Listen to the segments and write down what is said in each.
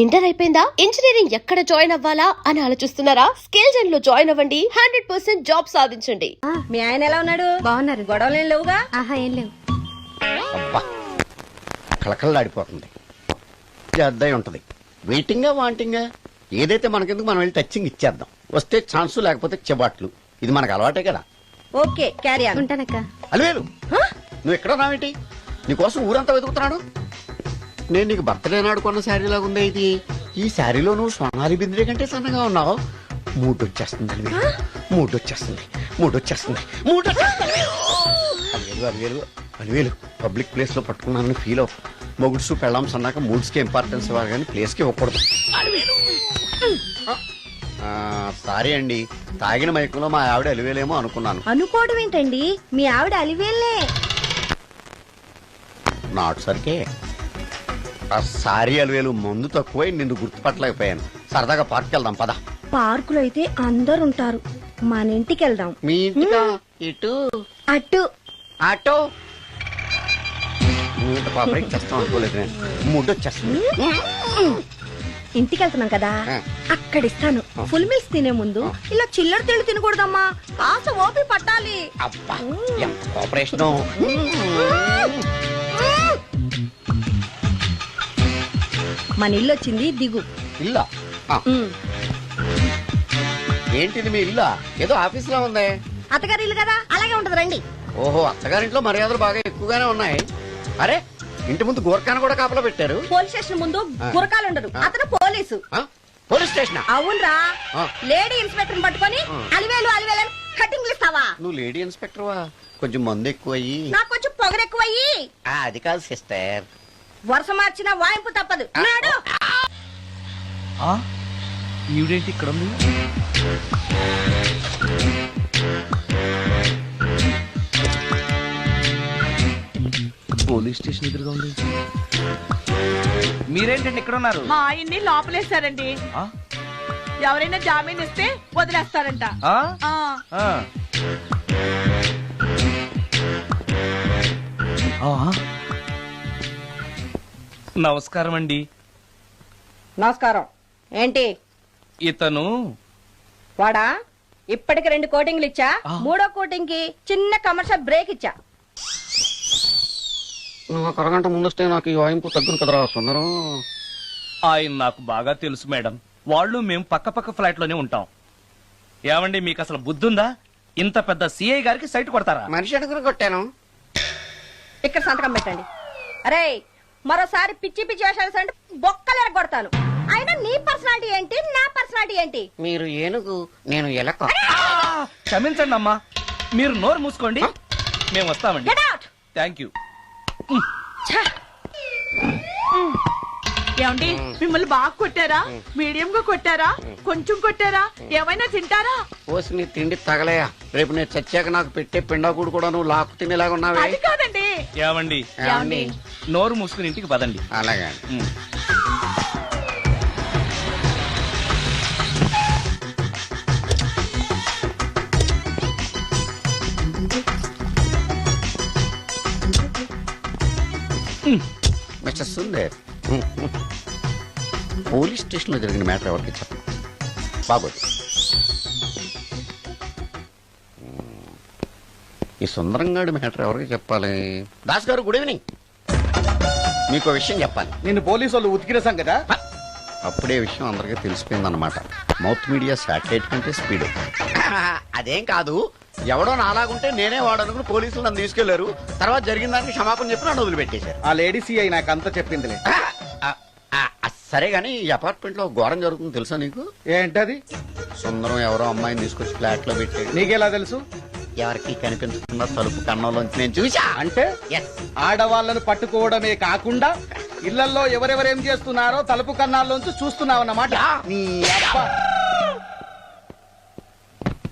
Inter అయిపోయిందా? Engineering ఎక్కడ join అవ్వాలా అని ఆలోచిస్తున్నారా? స్కేల్ జెన్ లో జాయిన్ అవ్వండి. 100% జాబ్ సాధించండి. మీ ఆయన ఎలా ఉన్నాడు? బాగున్నారు. గొడవలు ఏం లేవుగా? ఆహా, ఏం లేవు. అబ్బా కళకళలాడిపోతుంది. అద్దయి ఉంటది. వెయిటింగా వాంటింగా ఏదైతే మనకెందుకు మనం వెళ్ళి టచ్చింగ్ ఇచ్చేద్దాం. వస్తే ఛాన్సు లేకపోతే చెబాట్లు. ఇది మనకు అలవాటే కదా. Okay, carry on. ఉంటానక్క. అలివేలు నువ్వు ఎక్కడ రావేంటి? నీకోసం ఊరంతా వెతుకుతున్నాడు. నేను నీకు బర్త్డే నాడు కొన్న శారీ లాగా ఉందే ఇది. ఈ శారీలో నువ్వు సోనాలి బింద్రే కంటే సన్నగా ఉన్నావు. మూడొచ్చేస్తుంది అలివేలు, మూడొచ్చేస్తుంది, మూడొచ్చేస్తుంది, మూడొచ్చేస్తుంది. అలివేలు అలివేలు అలివేలు పబ్లిక్ ప్లేస్ లో పట్టుకున్నానని ఫీల్ అవ్వ. మొగుడ్సు పెళ్ళాంస్ అన్నాక మూడ్స్ కి ఇంపార్టెన్స్ ఇవ్వాలి కానీ ప్లేస్ కి ఇవ్వకూడదు. సారీ అండి, తాగిన మైకంలో మా ఆవిడ అలివేలేమో అనుకున్నాను. అనుకోవడం ఏంటండి, మీ ఆవిడ అలివేలే. నాటు సరికే సారీ అలివేలు, మందు తక్కువై నిన్ను గుర్తుపట్టలేకపోయాను. సరదాగా పార్క్ వెళ్దాం పద. పార్కులో అయితే అందరు ఉంటారు, మన ఇంటికి వెళ్దాం. మీ ఇంటికా? ఇటు అటు ఆటో పాపరేట్ చేస్తాం అనుకోలేదు నేను. మూడొచ్చేస్తుంది. ఇంటికి వెళ్తున్నాం కదా, అక్కడ ఇస్తాను. ఫుల్ మీల్స్ తినే ముందు ఇలా చిల్లర తెళ్ళు తినకూడదమ్మా, కాస్త ఓపి పట్టాలి. అబ్బా ఎంత కోఆపరేషన్. మన ఇల్లు వచ్చింది, దిగు. ఇల్లా? ఏంటిది మీ ఇల్లా? ఏదో ఆఫీస్ లో ఉంది. అత్తగారి ఇల్లు కదా, అలాగే ఉంటది, రండి. ఓహో, అత్తగారింట్లో మర్యాదలు బాగా ఎక్కువగానే ఉన్నాయి. అరే ఇంటి ముందు గోర్ఖాను కూడా కాపలా పెట్టారు. పోలీస్ స్టేషన్ ముందు గురకాలు ఉండదు, అతను పోలీసు. Police station? అవునరా, లేడీ ఇన్స్పెక్టర్ పట్టుకొని అలివేలు అలివేలు కటింగ్ ఇస్తావా? నువ్వు లేడీ ఇన్స్పెక్టర్ వా? కొంచెం మందు ఎక్కువయ్యి. నాకు కొంచెం పొగరు ఎక్కువయ్యి. అది కాదు సిస్టర్, వరుస మార్చిన వాయింపు తప్పదు. నాడు ఈవిడేంటి ఇక్కడ ఉంది? పోలీస్ స్టేషన్ ఎదురుగా ఉంది. మీరేంటండి ఇక్కడ ఉన్నారు? మా ఆయన్ని లోపలేశారండి. ఎవరైనా జామీన్ ఇస్తే వదిలేస్తారంట. నమస్కారం అండి. నమస్కారం. ఏంటి ఇతను? వాడా, ఇప్పటికి 2 కోటింగ్లు ఇచ్చా, 3వ కోటింగ్ కి చిన్న కమర్షియల్ బ్రేక్ ఇచ్చా. నువ్వు ఒక అరగంట ముందొస్తే నాకు ఈ వాయింపు తగ్గును కదరా సుందరం. ఆయన నాకు బాగా తెలుసు మేడం. వాళ్ళు మేము పక్క ఫ్లాట్ లోనే ఉంటాం. ఏమండి, మీకు అసలు బుద్ధుందా? ఇంత పెద్ద సిఐ గారికి సైట్ కొడతారా? మనిషి అడుగురు కొట్టాను. ఇక్కడ సంతకం పెట్టండి. అరే, మరోసారి పిచ్చి పిచ్చి వేషాలు అంటే బొక్కలు కొడతాను. అయినా నీ పర్సనాలిటీ ఏంటి, నా పర్సనాలిటీ ఏంటి? మీరు ఏనుగు, నేను ఎలక. క్షమించండి అమ్మా, మీరు నోరు మూసుకోండి, మేము వస్తామండి. Get out! Thank you. ఏమండి, మిమ్మల్ని బాగా కొట్టారా, మీడియం గా కొట్టారా, కొంచెం కొట్టారా, ఏమైనా తింటారా? పోసి నీ తిండి తగలయా. రేపు నేను చచ్చాక నాకు పెట్టే పిండాకుడు కూడా నువ్వు లాక్కు తినేలాగా ఉన్నావే. అది కాదండి. ఏమండి, నోరు మూసుకుని ఇంటికి పదండి. అలాగే. మిస్టర్ సుందర్, పోలీస్ స్టేషన్ లో జరిగిన మ్యాటర్ ఎవరికి చెప్పండి. బాగోదు. ఈ సుందరంగాడి మ్యాటర్ ఎవరికి చెప్పాలి? దాస్ గారు, గుడ్ ఈవినింగ్. మీకు విషయం చెప్పాలి. నిన్ను పోలీసు వాళ్ళు ఉతికిన సంగదా? అప్పుడే విషయం అందరికీ తెలిసిపోయిందన్నమాట. మౌత్ మీడియా శాటిలైట్ కంటే స్పీడ్. అదేం కాదు, ఎవడో నాలాగుంటే నేనే వాడనుకుని పోలీసులు నన్ను తీసుకెళ్లారు. తర్వాత జరిగిన దానికి క్షమాపణ చెప్పి నన్ను వదిలిపెట్టేశారు. ఆ లేడీ సిఐ నాకు అంతా చెప్పిందిలే. సరే గానీ ఈ అపార్ట్మెంట్ లో ఘోరం జరుగుతుంది తెలుసా నీకు? ఏంటది? సుందరం ఎవరో అమ్మాయిని తీసుకొచ్చి ఫ్లాట్ లో పెట్టాడు. నీకెలా తెలుసు? ఎవరికి కనిపించకుండా తలుపు కన్నంలోంచి నేను చూసా. అంటే ఆడవాళ్ళను పట్టుకోవడమే కాకుండా ఇళ్లలో ఎవరెవరేం చేస్తున్నారో తలుపు కన్నాల్లోంచి చూస్తున్నావన్నమాట. నీ అబ్బా,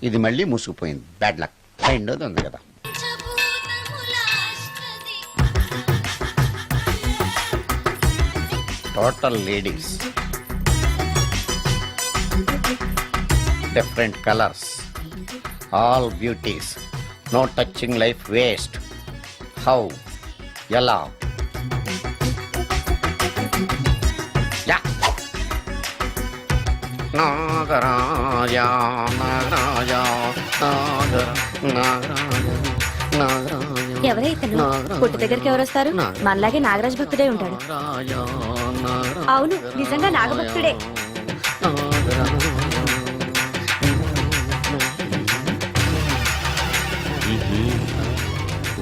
ఇది మళ్ళీ మూసుకుపోయింది. Bad luck. రెండోది ఉంది కదా. Total ladies, different colours, all beauties, no touching life waste. How, ఎలా? నాగరాజ నాగరాజ ఎవరైతను పుట్టు దగ్గరికి ఎవరు వస్తారు మనలాగే నాగరాజ భక్తుడే ఉంటాడు. అవును, నిజంగా నాగభక్తుడే.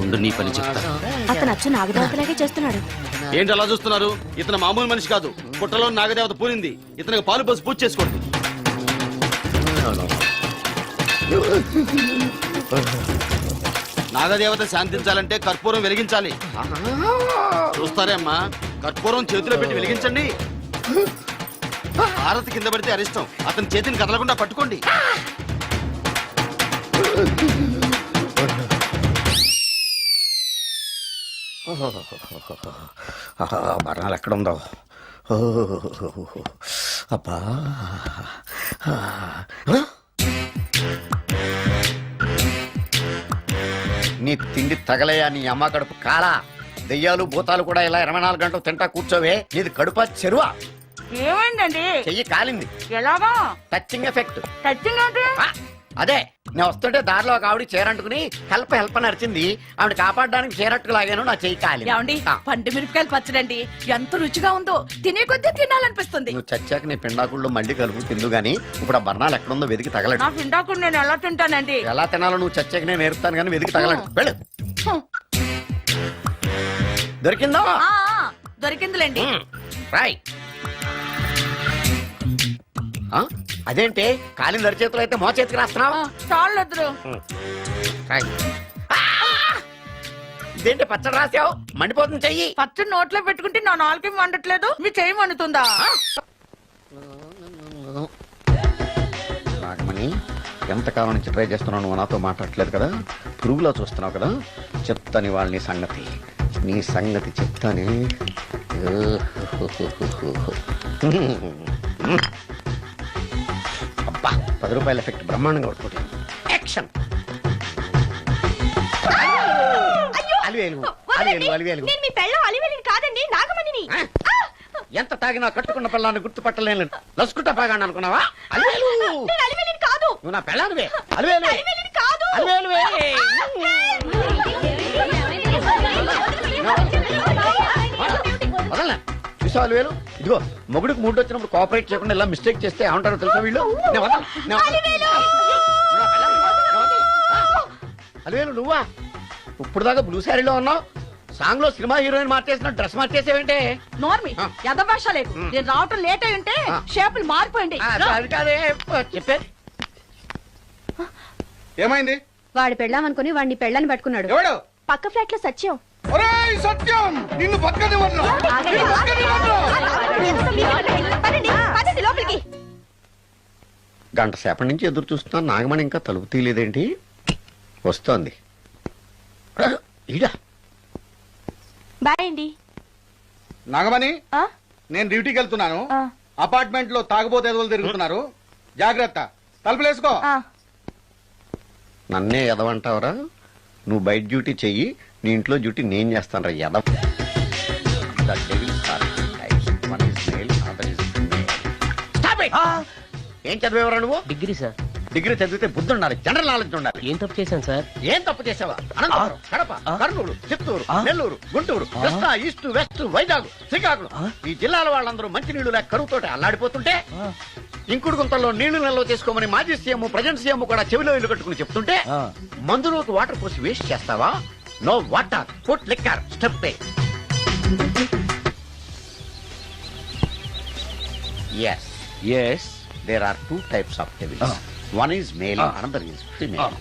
ఉండు నీ పని చెప్తా. అతను అచ్చు నాగదేవతలాగే చేస్తున్నాడు. ఏంటి అలా చూస్తున్నారు? ఇతను మామూలు మనిషి కాదు. పుట్టలో నాగదేవత పూరింది. ఇతనికి పాలు పోసి పూజ చేసుకోండి. నాగదేవత శాంతించాలంటే కర్పూరం వెలిగించాలి. చూస్తారే అమ్మా, కర్పూరం చేతిలో పెట్టి వెలిగించండి. హారతి కింద పడితే అరిష్టం. అతని చేతిని కదలకుండా పట్టుకోండి. బర్ణాలు ఎక్కడుందో అబ్బా. నీ తిండి తగలయా నీ అమ్మ కడుపు కాలా. దెయ్యాలు భూతాలు కూడా ఇలా 24 గంటలు తింటా కూర్చోవే. నీది కడుపా చెరువా? ఏమైందండి? చెయ్యి కాలింది. ఎలాగా? Touching effect. టచింగ్ అంటే? అదే నేను వస్తుంటే దారిలో ఒక ఆవిడ చీరంటుకుని హెల్ప్ హెల్ప్ అని అరిచింది. ఆవిడ కాపాడడానికి చీరట్టుకు లాగాను, నా చెయ్యి కాలి. ఏమండి, పండు మిరపకాయలు పచ్చడండి ఎంత రుచిగా ఉందో, తినే కొద్దీ తినాలనిపిస్తుంది. నువ్వు చచ్చాక నీ పిండాకుళ్ళు మళ్ళీ కలుపు తిందు గాని ఇప్పుడు ఆ బర్ణాలు ఎక్కడుందో వెతికి తగలడు. నా పిండాకుడు నేను ఎలా తింటానండి? ఎలా తినాలో నువ్వు చచ్చాక నేను నేర్పుతాను కానీ వెతికి తగలడు. వెళ్ళు. దొరికిందా? దొరికిందిలేండి. రాయ్. అదేంటి కాలిన దరిచేతులు అయితే మో చేతికి రాస్తున్నావా? చాలు వద్దురు. ఇదేంటి పచ్చడి రాసావు? మండిపోతుంది చెయ్యి. పచ్చడి నోట్లో పెట్టుకుంటే నా నాలుగు వండట్లేదు, మీ చెయ్యి వండుతుందా? నాగమణి, ఎంతకాలం నుంచి ట్రై చేస్తున్నావు, నువ్వు నాతో మాట్లాడట్లేదు కదా, పురుగులో చూస్తున్నావు కదా, చెప్తాని వాళ్ళ నీ సంగతి చెప్తానే. అబ్బా, 10 రూపాయల ఎఫెక్ట్ బ్రహ్మాండంగా కొట్టుకుంటాను. యాక్షన్. అలివేలు. కాదండి, నాగమణిని. ఎంత తాగినా కట్టుకున్న పిల్లాన్ని గుర్తుపట్టలేను. లసుకుంటా పాగాను అనుకున్నావా? అలివేలు కాదు, నువ్వు నా పిల్లానివే. అలివేలు కాదు. అలివేలువే. వదలనా? చూసావు అలివేలు? ఇదిగో మొగుడికి మూడు వచ్చినప్పుడు కోఆపరేట్ చేయకుండా ఇలా మిస్టేక్ చేస్తే ఏమంటారో తెలుసా వీళ్ళు? అలివేలు నువ్వా? ఇప్పుడు దాకా బ్లూ శారీలో ఉన్నావు, సాంగ్ లో సినిమా హీరోయిన్ మార్చేసిన డ్రెస్ మార్చేసేవేంటే? నోర్మి, యథభాష లేదు. నేను రావటం లేట్ అయి ఉంటే షేపులు మారిపోయింది. అది కాదే చెప్పేది. ఏమైంది? వాడు పెళ్ళామనుకుని వాడిని పెళ్ళని పట్టుకున్నాడు. ఎవడు? పక్క ఫ్లాట్ లో సత్యం. ఒరేయ్ సత్యం, నిన్ను బతకనివ్వను. లోపలికి. గంట సేపటి నుంచి ఎదురు చూస్తున్నా, నాగమణి ఇంకా తలుపు తీయలేదేంటి? వస్తోంది. ఈడా బాయ్ అండి. నాగమణి, నేను డ్యూటీకి వెళ్తున్నాను. అపార్ట్మెంట్ లో తాగుబోతు ఎదవలు తిరుగుతున్నారు, జాగ్రత్త. తలుపులేసుకో. నన్నే ఎదవంటావరా? నువ్వు బయట డ్యూటీ చెయ్యి, నీ ఇంట్లో డ్యూటీ నేను చేస్తాను రా ఎదవ. ఏం చదివేవరా నువ్వు? Degree sir. డిగ్రీ చదివితే బుద్ధి ఉండాలి, జనరల్ నాలెడ్జ్ ఉండాలి. ఏం తప్పు చేశాను సార్? ఏం తప్పు చేసావా? అనంతపురం, కడప, కర్నూలు, చిత్తూరు, నెల్లూరు, గుంటూరు, కృష్ణా, ఈస్ట్, వెస్ట్, వైజాగ్, శ్రీకాకుళం, ఈ జిల్లాల వాళ్ళందరూ మంచి నీళ్లు లేక కరువుతోటి అల్లాడిపోతుంటే, ఇంకుడు గుంతల్లో నీళ్లు నిల్వ చేసుకోమని మాజీ సీఎం, ప్రజెంట్ సీఎం కూడా చెవిలో ఇల్లు కట్టుకుని చెప్తుంటే, మందులోకి వాటర్ పోసి వేస్ట్ చేస్తావా? No water, food liquor, step. Yes. Yes. There are 2 types of devils. One is male, another is female.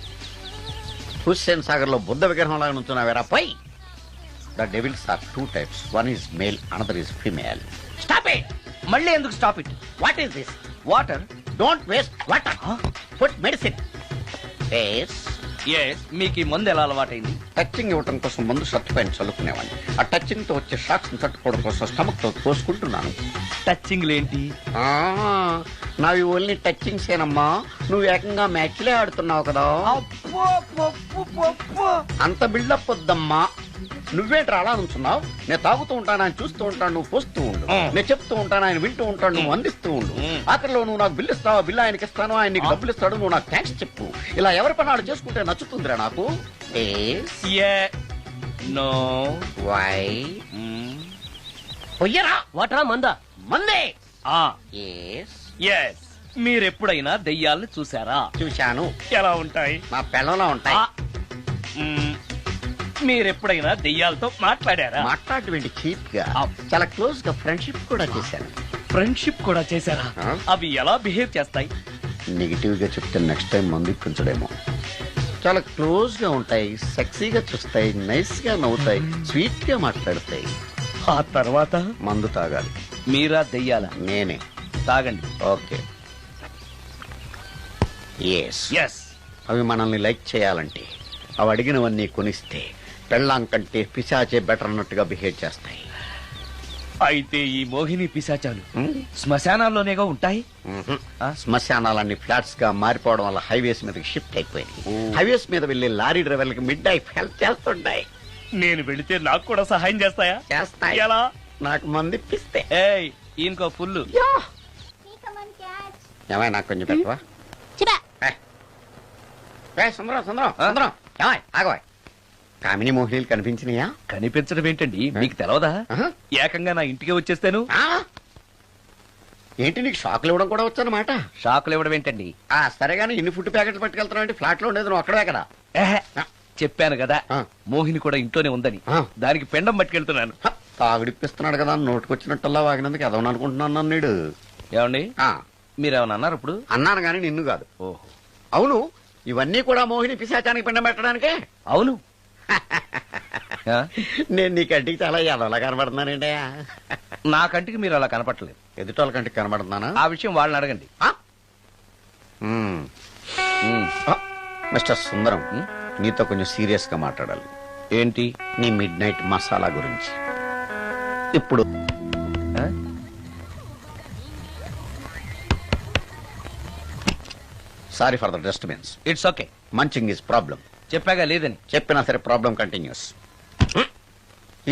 Hussain Sagar లో బుద్ధ విగ్రహం లాగా నుంచున్నావేరా పై. The devils are 2 types. One is male, another is female. Stop it! మళ్ళీ ఎందుకు stop it? What is this? Water. Don't waste water. Put medicine. Yes. Yes, మీకు ఈ మందు ఎలా అలవాటైంది? టచింగ్ ఇవ్వటం కోసం ముందు షర్ట్ పైన చల్లుకునేవాడిని. ఆ టచింగ్ తో వచ్చే షాక్స్ ని తట్టుకోవడం కోసం స్టమక్ తో కోసుకుంటున్నాను. టచింగ్ ఏంటి? నావి ఓన్లీ టచింగ్స్ ఏనమ్మా. నువ్వు ఏకంగా మ్యాచ్లే ఆడుతున్నావు కదా. అంత బిల్డప్ వద్దమ్మా. నువ్వేంట్రా అలా నుంచున్నావు? నేను తాగుతూ ఉంటాను, ఆయన చూస్తూ ఉంటాను, నువ్వు పోస్తూ ఉండు. నేను చెప్తూ ఉంటాను, ఆయన వింటూ ఉంటాడు, నువ్వు అందిస్తూ ఉండు. ఆఖరిలో నువ్వు నాకు బిల్లు ఇస్తావా, బిల్లు ఆయనకి ఇస్తాను, ఆయన నీకు డబ్బులు ఇస్తాడు, నువ్వు నాకు థ్యాంక్స్ చెప్పు. ఇలా ఎవరి పని వాళ్ళు చేసుకుంటే నచ్చుతుందిరా నాకు. నో వై పొయ్యరా వాటరా మందా మందే. ఎస్ మీరెప్పుడైనా దెయ్యాలను చూసారా? చూశాను. ఎలా ఉంటాయి? మా పిల్లలా ఉంటాయి. మీరెప్పుడైనా దెయ్యాలతో మాట్లాడారా? మాట్లాడేంటి చీప్ గా, చాలా క్లోజ్ గా ఫ్రెండ్షిప్ కూడా చేశాను. ఫ్రెండ్షిప్ కూడా చేశారా? అవి ఎలా బిహేవ్ చేస్తాయి? నెగిటివ్ గా చెప్తే నెక్స్ట్ టైం మందు ఇప్పించడేమో. చాలా క్లోజ్ గా ఉంటాయి, సెక్సీగా చూస్తాయి, నైస్ గా నవ్వుతాయి, స్వీట్ గా మాట్లాడతాయి. ఆ తర్వాత మందు తాగాలి. మీరా దెయ్యాలా? నేనే. తాగండి. ఓకే. ఎస్. ఎస్ అవి మనల్ని లైక్ చేయాలంటే అవి అడిగినవన్నీ కొనిస్తే పెళ్ళాం కంటే పిశాచే బెటర్ అన్నట్టుగా బిహేవ్ చేస్తాయి. అయితే ఈ మోహిని పిశాచాలు శ్మశానాల్లోనేగా ఉంటాయి. శ్మశానాలన్నీ ఫ్లాట్స్ గా మారిపోవడం వల్ల హైవేస్ మీదకి షిఫ్ట్ అయిపోయింది. హైవేస్ మీద వెళ్లే లారీ డ్రైవర్లకి మిడ్ నైట్ హెల్ప్ చేస్తుంటాయి. నేను వెళితే నాకు కూడా సహాయం చేస్తాయా? చేస్తాయి. ఎలా? నాకు మంది ఇప్పిస్తే. ఏయ్ ఈయనకో ఫుల్. ఏమై నాకు కొంచెం పెట్టవా? సుందరం సుందరం సుందరం ఏమాయ్ ఆగవాయ్. కామిని మోహినీలు కనిపించినాయా? కనిపించడం ఏంటండి, మీకు తెలవదా? ఏకంగా నా ఇంటికి వచ్చేస్తాను. ఏంటి నీకు షాకులు ఇవ్వడం కూడా వచ్చానమాట? షాకులు ఇవ్వడం ఏంటండి? సరే గానీ ఇన్ని ఫుడ్ ప్యాకెట్లు పట్టుకెళ్తున్నావు అంటే ఫ్లాట్ లో ఉండేది నువ్వు అక్కడే కదా. చెప్పాను కదా మోహిని కూడా ఇంట్లోనే ఉందని. దానికి పెండం పట్టుకెళ్తున్నాను. తాగుడిప్పిస్తున్నాడు కదా, నోటుకొచ్చినట్టల్లా వాగినందుకు ఎదవని అనుకుంటున్నాను నీడు. ఏమండి మీరేమన్నా అన్నారు ఇప్పుడు? అన్నాను గాని నిన్ను కాదు. ఓహో అవును, ఇవన్నీ కూడా మోహిని పిశాచానికి పిండం పెట్టడానికే. అవును. నేను నీ కంటికి చాలా ఎదవలా కనబడుతున్నానండి. నా కంటికి మీరు అలా కనపడలేదు. ఎదుటోళ్ళ కంటికి కనబడుతున్నానా? ఆ విషయం వాళ్ళని అడగండి. మిస్టర్ సుందరం, నీతో కొంచెం సీరియస్ గా మాట్లాడాలి. ఏంటి? నీ మిడ్ నైట్ మసాలా గురించి. ఇప్పుడు sorry for the disturbance. It's okay. Munching is problem. చెప్పాగా లేదని. చెప్పినా సరే ప్రాబ్లం కంటిన్యూస్.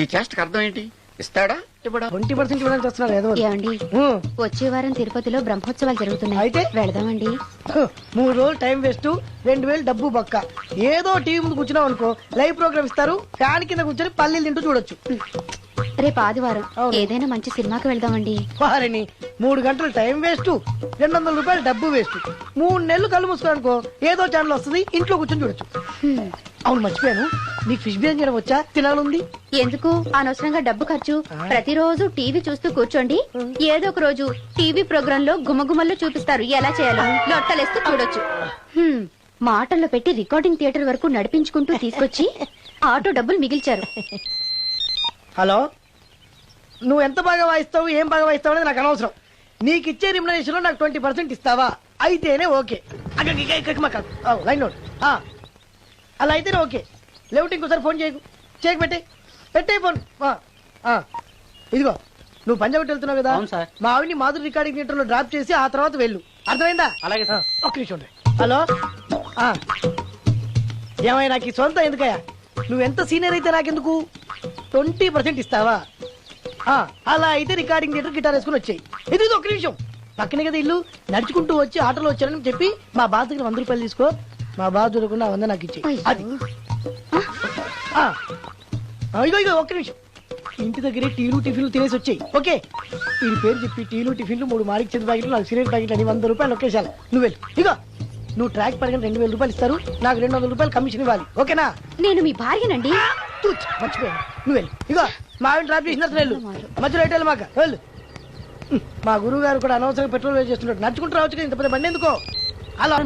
ఈ చేష్టకి అర్థం ఏంటి? ఇస్తాడా ఇవ్వడా? 20% ఇవ్వడానికి వస్తున్నారు ఏదో. ఏమండి వచ్చే వారం తిరుపతిలో బ్రహ్మోత్సవాలు జరుగుతున్నాయి. అయితే వెళదామండి. 3 రోజులు టైం వేస్ట్, 2000 డబ్బు బొక్క. ఏదో టీవీ ముందు కూర్చున్నావు అనుకో, లైవ్ ప్రోగ్రామ్ ఇస్తారు, ఫ్యాన్ కింద కూర్చొని పల్లీలు తింటూ చూడొచ్చు. రేపు ఆదివారం ఏదైనా మంచి సినిమాకి వెళ్దామండి. వారిని 3 గంటలు టైం వేస్ట్, 200 రూపాయలు డబ్బు వేస్ట్. 3 నెలలు కళ్ళు మూసుకో అనుకో, ఏదో ఛానల్ వస్తుంది, ఇంట్లో కూర్చొని చూడొచ్చు. అవును మర్చిపోయాను, నీకు ఫిష్ బిర్యానీ చేయడం వచ్చా? తినాలుంది. ఎందుకు అనవసరంగా డబ్బు ఖర్చు? ప్రతిరోజు టీవీ చూస్తూ కూర్చోండి, ఏదో ఒక రోజు టీవీ ప్రోగ్రామ్ లో గుమగుమల్లో చూపిస్తారు ఎలా చేయాలో. లొట్టలేస్తూ చూడొచ్చు. మాటల్లో పెట్టి రికార్డింగ్ థియేటర్ వరకు నడిపించుకుంటూ తీసుకొచ్చి ఆటో డబ్బులు మిగిల్చారు. హలో, నువ్వు ఎంత బాగా వాయిస్తావు, ఏం బాగా వాయిస్తావు అనేది నాకు అనవసరం. నీకు ఇచ్చే రిమ్యునరేషన్ లో నాకు 20% ఇస్తావా? అయితేనే ఓకే. Line note. అలా అయితేనే ఓకే. లేవుటి ఇంకోసారి ఫోన్ చేయకు. పెట్టే ఫోన్. ఇదిగో నువ్వు పంజాబ్ వెళ్తున్నావు కదా, మా ఆవిని మాధురి రికార్డింగ్ థియేటర్ లో డ్రాప్ చేసి ఆ తర్వాత వెళ్ళు. అర్థమైందా? అలాగే. ఒక్క నిమిషం. హలో, ఏమైనా నాకు ఈ సొంత ఎందుకయ్యా? నువ్వెంత సీనియర్ అయితే నాకెందుకు? 20% ఇస్తావా? అలా అయితే రికార్డింగ్ థియేటర్ గిటార్ వేసుకుని వచ్చాయి. ఇది ఒక్క నిమిషం. పక్కనే కదా ఇల్లు, నడుచుకుంటూ వచ్చి ఆటోలో వచ్చారని చెప్పి మా బాస్ దగ్గర 100 రూపాయలు తీసుకో. మా బాస్ దొరకకుండా 100 నాకు ఇచ్చి. ఇగో ఒక్క నిమిషం. ఇంటి దగ్గరే టీలు టిఫిన్లు తినేసి వచ్చాయి. ఓకే, ఈ పేరు చెప్పి టీలు టిఫిన్లు 3 మారికి చెంది ప్యాకెట్లు, 4 సిగరెట్ ప్యాకెట్లు అని 100 రూపాయలు ఒకేసారి. నువ్వు వెళ్ళు. ఇగో నువ్వు ట్రాక్ పడగానే 2000 రూపాయలు ఇస్తారు, నాకు 200 రూపాయలు కమిషన్ ఇవ్వాలి. ఓకేనా? నేను మీ భార్యనండి. మర్చిపోయాను. నువ్వు వెళ్ళు. ఇగో మా ఆవిడ డ్రాప్ చేసిన వెళ్ళు. మధ్యలో రైట్ వెళ్ళు. మాక వెళ్ళు. మా గురువు గారు కూడా అనవసరంగా పెట్రోల్ వేస్ట్ చేస్తున్నాడు. నడుచుకుంటూ రావచ్చు కదా, ఇంత పెద్ద బండి ఎందుకో. అలా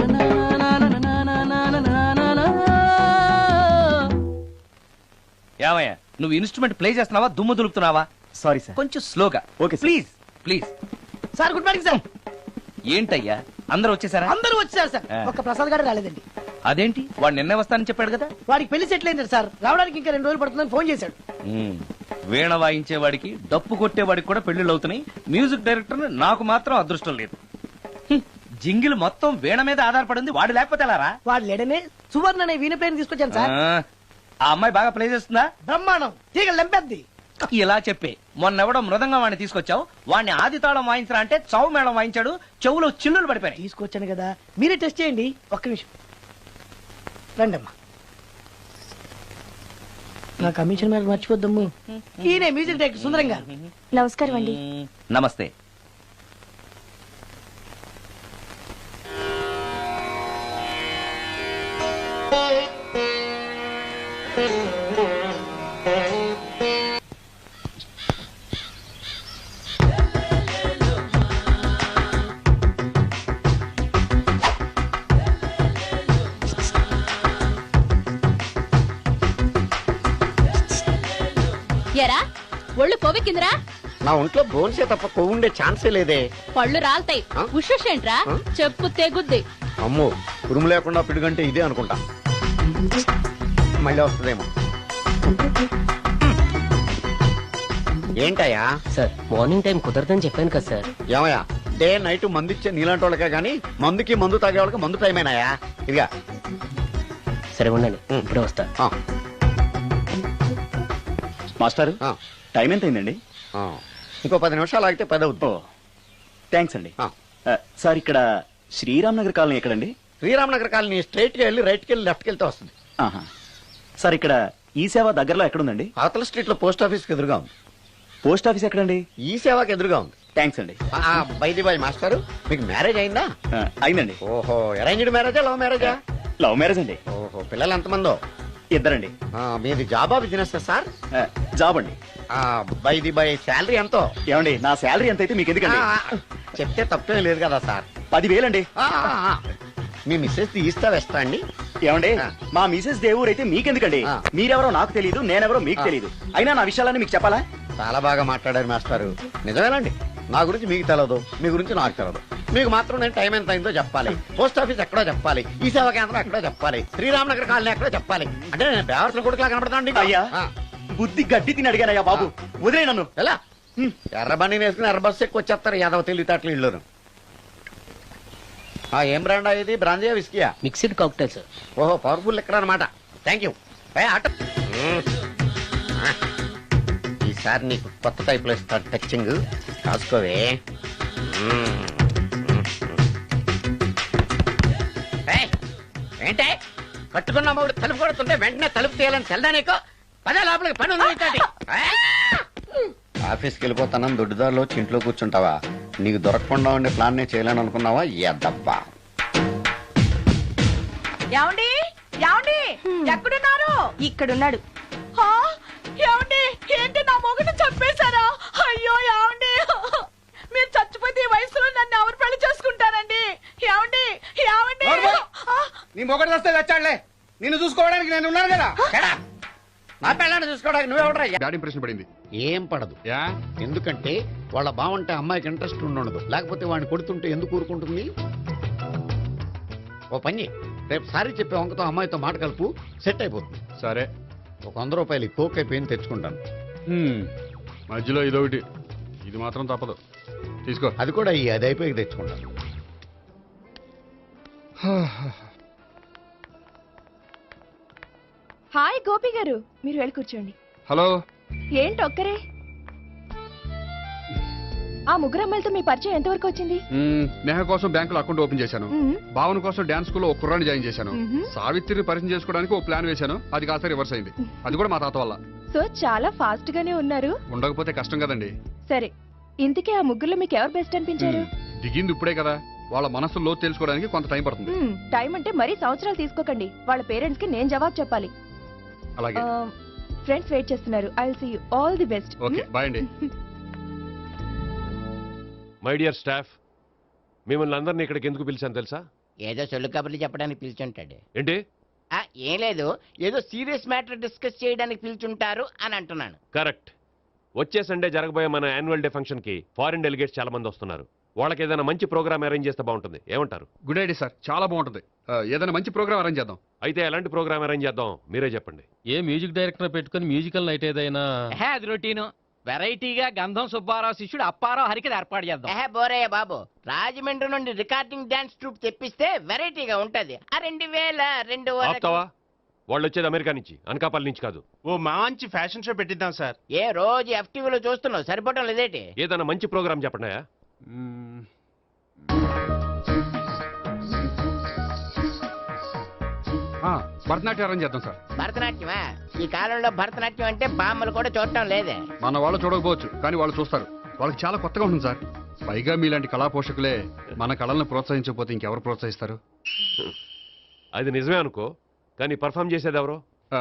ఏమయ్యా నువ్వు ఇన్స్ట్రుమెంట్ ప్లే చేస్తున్నావా, దుమ్ము దులుపుతున్నావా? Sorry sir. కొంచెం స్లోగా. Okay please please. Sir good morning sir. ఏంటయ్యా అందరూ వచ్చేసారా? అందరూ వచ్చారు సార్, ఒక్క ప్రసాద్ గారు రాలేదండి. అదేంటి, వాడు నిన్నే వస్తానని చెప్పాడు కదా. వాడికి పెళ్లి సెటిల్ అయింది సార్, రావడానికి ఇంకా 2 రోజులు పడుతుందని ఫోన్ చేశాడు. వీణ వాయించేవాడికి డప్పు కొట్టేవాడికి కూడా పెళ్లిళ్ళు అవుతున్నాయి. మ్యూజిక్ డైరెక్టర్ నాకు మాత్రం అదృష్టం లేదు. జింగిల్ మొత్తం వీణ మీద ఆధారపడింది, వాడు లేకపోతే ఎలారా? వాడు లేడనే సువర్ణ అనే వీణ ప్లేయర్ తీసుకొచ్చాను సార్. ఆ అమ్మాయి బాగా ప్లే చేస్తుందా? బ్రహ్మాండం, తీగ లెంపెద్ది. ఇలా చెప్పి మొన్నెవడో మృదంగం వాడిని తీసుకొచ్చావు, వాడిని ఆది తాళం వాయించరా అంటే చౌ మేళం వాయించాడు, చెవులో చిల్లులు పడిపోయాయి. తీసుకొచ్చాను కదా, మీరే టెస్ట్ చేయండి. ఒక్క నిమిషం రండమ్మా. నా కమిషన్ మీద మర్చిపోద్దమ్ము. ఈయనే మ్యూజిక్ డైరెక్టర్ సుందరం గారు. నమస్కారం అండి. నమస్తే. ఎరా ఒళ్ళు కొవ్వెక్కిందిరా? నా ఒంట్లో బోన్సే తప్ప కొవ్వు ఉండే ఛాన్సే లేదే. పళ్ళు రాల్తాయి. ఆ? ఉషేంట్రా? ఆ? చెప్పు తెగుద్ది. అమ్మో, ఉరుము లేకుండా పిడుగంటే ఇదే అనుకుంటా. మళ్ళీ వస్తుందేమో. ఏంటయ్యా? సార్ మార్నింగ్ టైం కుదరదని చెప్పాను కదా సార్. ఏమయ్యా, డే నైట్ మందు ఇచ్చే నీలాంటి వాళ్ళకే గానీ మందుకి మందు తాగే వాళ్ళకి మందు టైమేనాయా? ఇదిగా సరే ఉండండి, ఇప్పుడే వస్తా. ఆ, మాస్టారు ఆ, టైం ఎంత అయిందండి? ఆ. ఇంకో 10 నిమిషాలు ఆగితే 10 అవుతుంది. థ్యాంక్స్ అండి. ఆ. సార్ ఇక్కడ శ్రీరామ్ నగర్ కాలనీ ఎక్కడండి? శ్రీరామనగర్ కాలనీ స్ట్రైట్ గా వెళ్ళి రైట్ కి వెళ్ళి లెఫ్ట్ కి వెళ్తే వస్తుంది. ఆహా. సార్ ఇక్కడ ఈ సేవ దగ్గరలో ఎక్కడుందండి? అవతల స్ట్రీట్ లో పోస్ట్ ఆఫీస్ కి ఎదురుగా ఉంది. పోస్ట్ ఆఫీస్ ఎక్కడండి? ఈ సేవకి ఎదురుగా ఉంది. థ్యాంక్స్ అండి. బైది బాయ్ మాస్టారు, మీకు మ్యారేజ్ అయిందా? అయిందండి. ఓహో, అరేంజ్డ్ మ్యారేజా లవ్ మ్యారేజా? లవ్ మ్యారేజ్ అండి. ఓహో, పిల్లలు ఎంతమందో? ఇద్దరండి. మీది జాబా బిజినెస్ సార్? జాబ్ అండి. బైది బాయ్ శాలరీ ఎంతో? ఏమండి, నా శాలరీ ఎంత అయితే మీకు ఎందుకండి? చెప్తే తప్పేం లేదు కదా సార్. 10,000 అండి. మీ మిస్సెస్ ఈస్తా వెస్తా అండి? ఏమండి, ఆ. మా మిసెస్ దేవుడు అయితే మీకెందుకండి? ఆ. మీరెవరో నాకు తెలియదు, నేనెవరో మీకు తెలియదు. అయినా నా విషయాలన్నీ మీకు చెప్పాలా? చాలా బాగా మాట్లాడారు మాస్టారు. నిజమేనండి, నా గురించి మీకు తెలియదు, మీ గురించి నాకు తెలియదు. మీకు మాత్రం నేను టైం ఎంత అయిందో చెప్పాలి, పోస్ట్ ఆఫీస్ ఎక్కడో చెప్పాలి, ఈ సేవా కేంద్రం ఎక్కడో చెప్పాలి, శ్రీరామనగర్ కాలనీ ఎక్కడో చెప్పాలి. అంటే నేను బేవర్సన కొడుకులా కనపడతాను. అయ్యా, బుద్ధి గడ్డి తిని అడిగానయ్యా బాబు, వదిలే నన్ను. ఎలా ఎర్ర బండి వేసుకుని ఎర్ర బస్సు ఎక్కువ వచ్చేస్తారు యాదవ తెలివితేటలు ఇళ్ళును. ఏం బ్రాండా ఇది? బ్రాంజియా విస్కియా? Mixed cocktail sir. ఓహో, పవర్ఫుల్ ఎక్కడ అనమాట. Thank you. ఈసారి నీకు కొత్త టైప్ లో ఇస్తా టచ్చింగ్, కాసుకోవే. ఏంటే కట్టుకున్న మూడు తలుపు కొడుతుంటే వెంటనే తలుపు తీయాలని తెల్దా నీకు? పదే లోపలికి పని ఉంది. ఆఫీస్కి వెళ్ళిపోతానని దొడ్డిదారిలో ఇంట్లో కూర్చుంటావా? నీకు దొరకకుండా ఉండే ప్లాన్ నేను చేయలేను అనుకున్నావా? ఎద్దబ్బా. ఏమండి ఏమండి ఎక్కడున్నారు? ఇక్కడున్నాడు. హా? ఏమండి, ఏంటి నా మొగుడు చంపేశారా? అయ్యో ఏమండి, మీరు చచ్చిపోతే ఈ వయసులో నన్ను ఎవరు పెళ్లి చేసుకుంటారండి? ఏమండి ఏమండి? నీ మొగడు వస్తే వచ్చాడులే, నిన్ను చూసుకోవడానికి నేను ఉన్నాను కదా. నా పిల్లని చూసుకోవడానికి నువ్వెవడరా? బ్యాడ్ ఇంప్రెషన్ పడింది. ఏం పడదు. యా ఎందుకంటే వాళ్ళ బావంటే అమ్మాయికి ఇంట్రెస్ట్ ఉండదు, లేకపోతే వాడిని కొడుతుంటే ఎందుకు ఊరుకుంటుంది? ఓ పని, రేపు సారీ చెప్పే వంకతో అమ్మాయితో మాట కలుపు, సెట్ అయిపోతుంది. సరే, ఒక 100 రూపాయలు కోక్ అయిపోయింది తెచ్చుకుంటాను. మధ్యలో ఇదొకటి, ఇది మాత్రం తప్పదు. తీసుకో. అది కూడా అది అయిపోయి తెచ్చుకుంటాను. హాయ్ గోపి గారు, మీరు వెళ్ళి కూర్చోండి. హలో. ఏంటి ఒక్కరే? ఆ ముగ్గురు అమ్మాయిలతో మీ పరిచయం ఎంతవరకు వచ్చింది? నేహ కోసం బ్యాంకులో అకౌంట్ ఓపెన్ చేశాను. భావన కోసం డాన్స్ స్కూల్లో ఒక కుర్రాన్ని జాయిన్ చేశాను. సావిత్రిని పరిచయం చేసుకోవడానికి ఒక ప్లాన్ వేశాను, అది కాస్త రివర్స్ అయింది. అది కూడా మా తాత వల్ల. సో చాలా ఫాస్ట్ గానే ఉన్నారు. ఉండకపోతే కష్టం కదండి. సరే, ఇంతకీ ఆ ముగ్గురులో మీకు ఎవరు బెస్ట్ అనిపించారు? దిగింది ఇప్పుడే కదా, వాళ్ళ మనసు లోతు తెలుసుకోవడానికి కొంత టైం పడుతుంది. టైం అంటే మరీ సంవత్సరాలు తీసుకోకండి. వాళ్ళ పేరెంట్స్ కి నేను జవాబు చెప్పాలి. అలాగే. ఫ్రెండ్స్ వెయిట్ చేస్తున్నారు. I will see you. All the best. Okay, bye అండి. మై డియర్ స్టాఫ్, మిమ్మల్ని అందరినీ ఇక్కడికి ఎందుకు పిలిచాను తెలుసా? ఏదో సొల్లు కబుర్లు చెప్పడానికి పిలిచుంటాడు. ఏంటి? ఏం లేదు, ఏదో సీరియస్ మ్యాటర్ డిస్కస్ చేయడానికి పిలిచుంటారు అని అంటున్నాను. కరెక్ట్. వచ్చే సండే జరగబోయే మన యాన్యువల్ డే ఫంక్షన్ కి ఫారిన్ డెలిగేట్స్ చాలా మంది వస్తున్నారు. వాళ్ళకి ఏదైనా మంచి ప్రోగ్రామ్ అరేంజ్ చేస్తే బాగుంటుంది. ఏమంటారు? గుడ్ ఐడియా సార్, చాలా బాగుంటుంది. ఏదైనా మంచి ప్రోగ్రామ్ అరేంజ్ చేద్దాం. అయితే ఎలాంటి ప్రోగ్రామ్ అరేంజ్ చేద్దాం మీరే చెప్పండి. ఏ మ్యూజిక్ డైరెక్టర్ పెట్టుకుని మ్యూజికల్ నైట్ ఏదైనా? అది రొటీను. వెరైటీగా గంధం సుబ్బారావు శిష్యుడు అప్పారావు హరికి ఏర్పాటు చేద్దాం. బోరయ్య బాబు, రాజమండ్రి నుండి రికార్డింగ్ డాన్స్ ట్రూప్ తెప్పిస్తే వెరైటీగా ఉంటది. 2000 ఆపుతావా? వాళ్ళు వచ్చేది అమెరికా నుంచి, అనకాపల్లి నుంచి కాదు. ఓ మంచి ఫ్యాషన్ షో పెట్టిద్దాం సార్. ఏ రోజు FTVలో చూస్తున్నావు, సరిపోవటం లేదేటి? ఏదైనా మంచి ప్రోగ్రామ్ చెప్పండి. భరతనాట్యం అరేంజ్ చేద్దాం సార్. భరతనాట్యమా? ఈ కాలంలో భరతనాట్యం అంటే బామ్మలు కూడా చూడటం లేదే. మన వాళ్ళు చూడకపోవచ్చు, కానీ వాళ్ళు చూస్తారు. వాళ్ళకి చాలా కొత్తగా ఉంటుంది సార్. పైగా మీలాంటి కళా పోషకులే మన కళలను ప్రోత్సహించకపోతే ఇంకెవరు ప్రోత్సహిస్తారు? అది నిజమే అనుకో, కానీ పర్ఫామ్ చేసేది ఎవరో?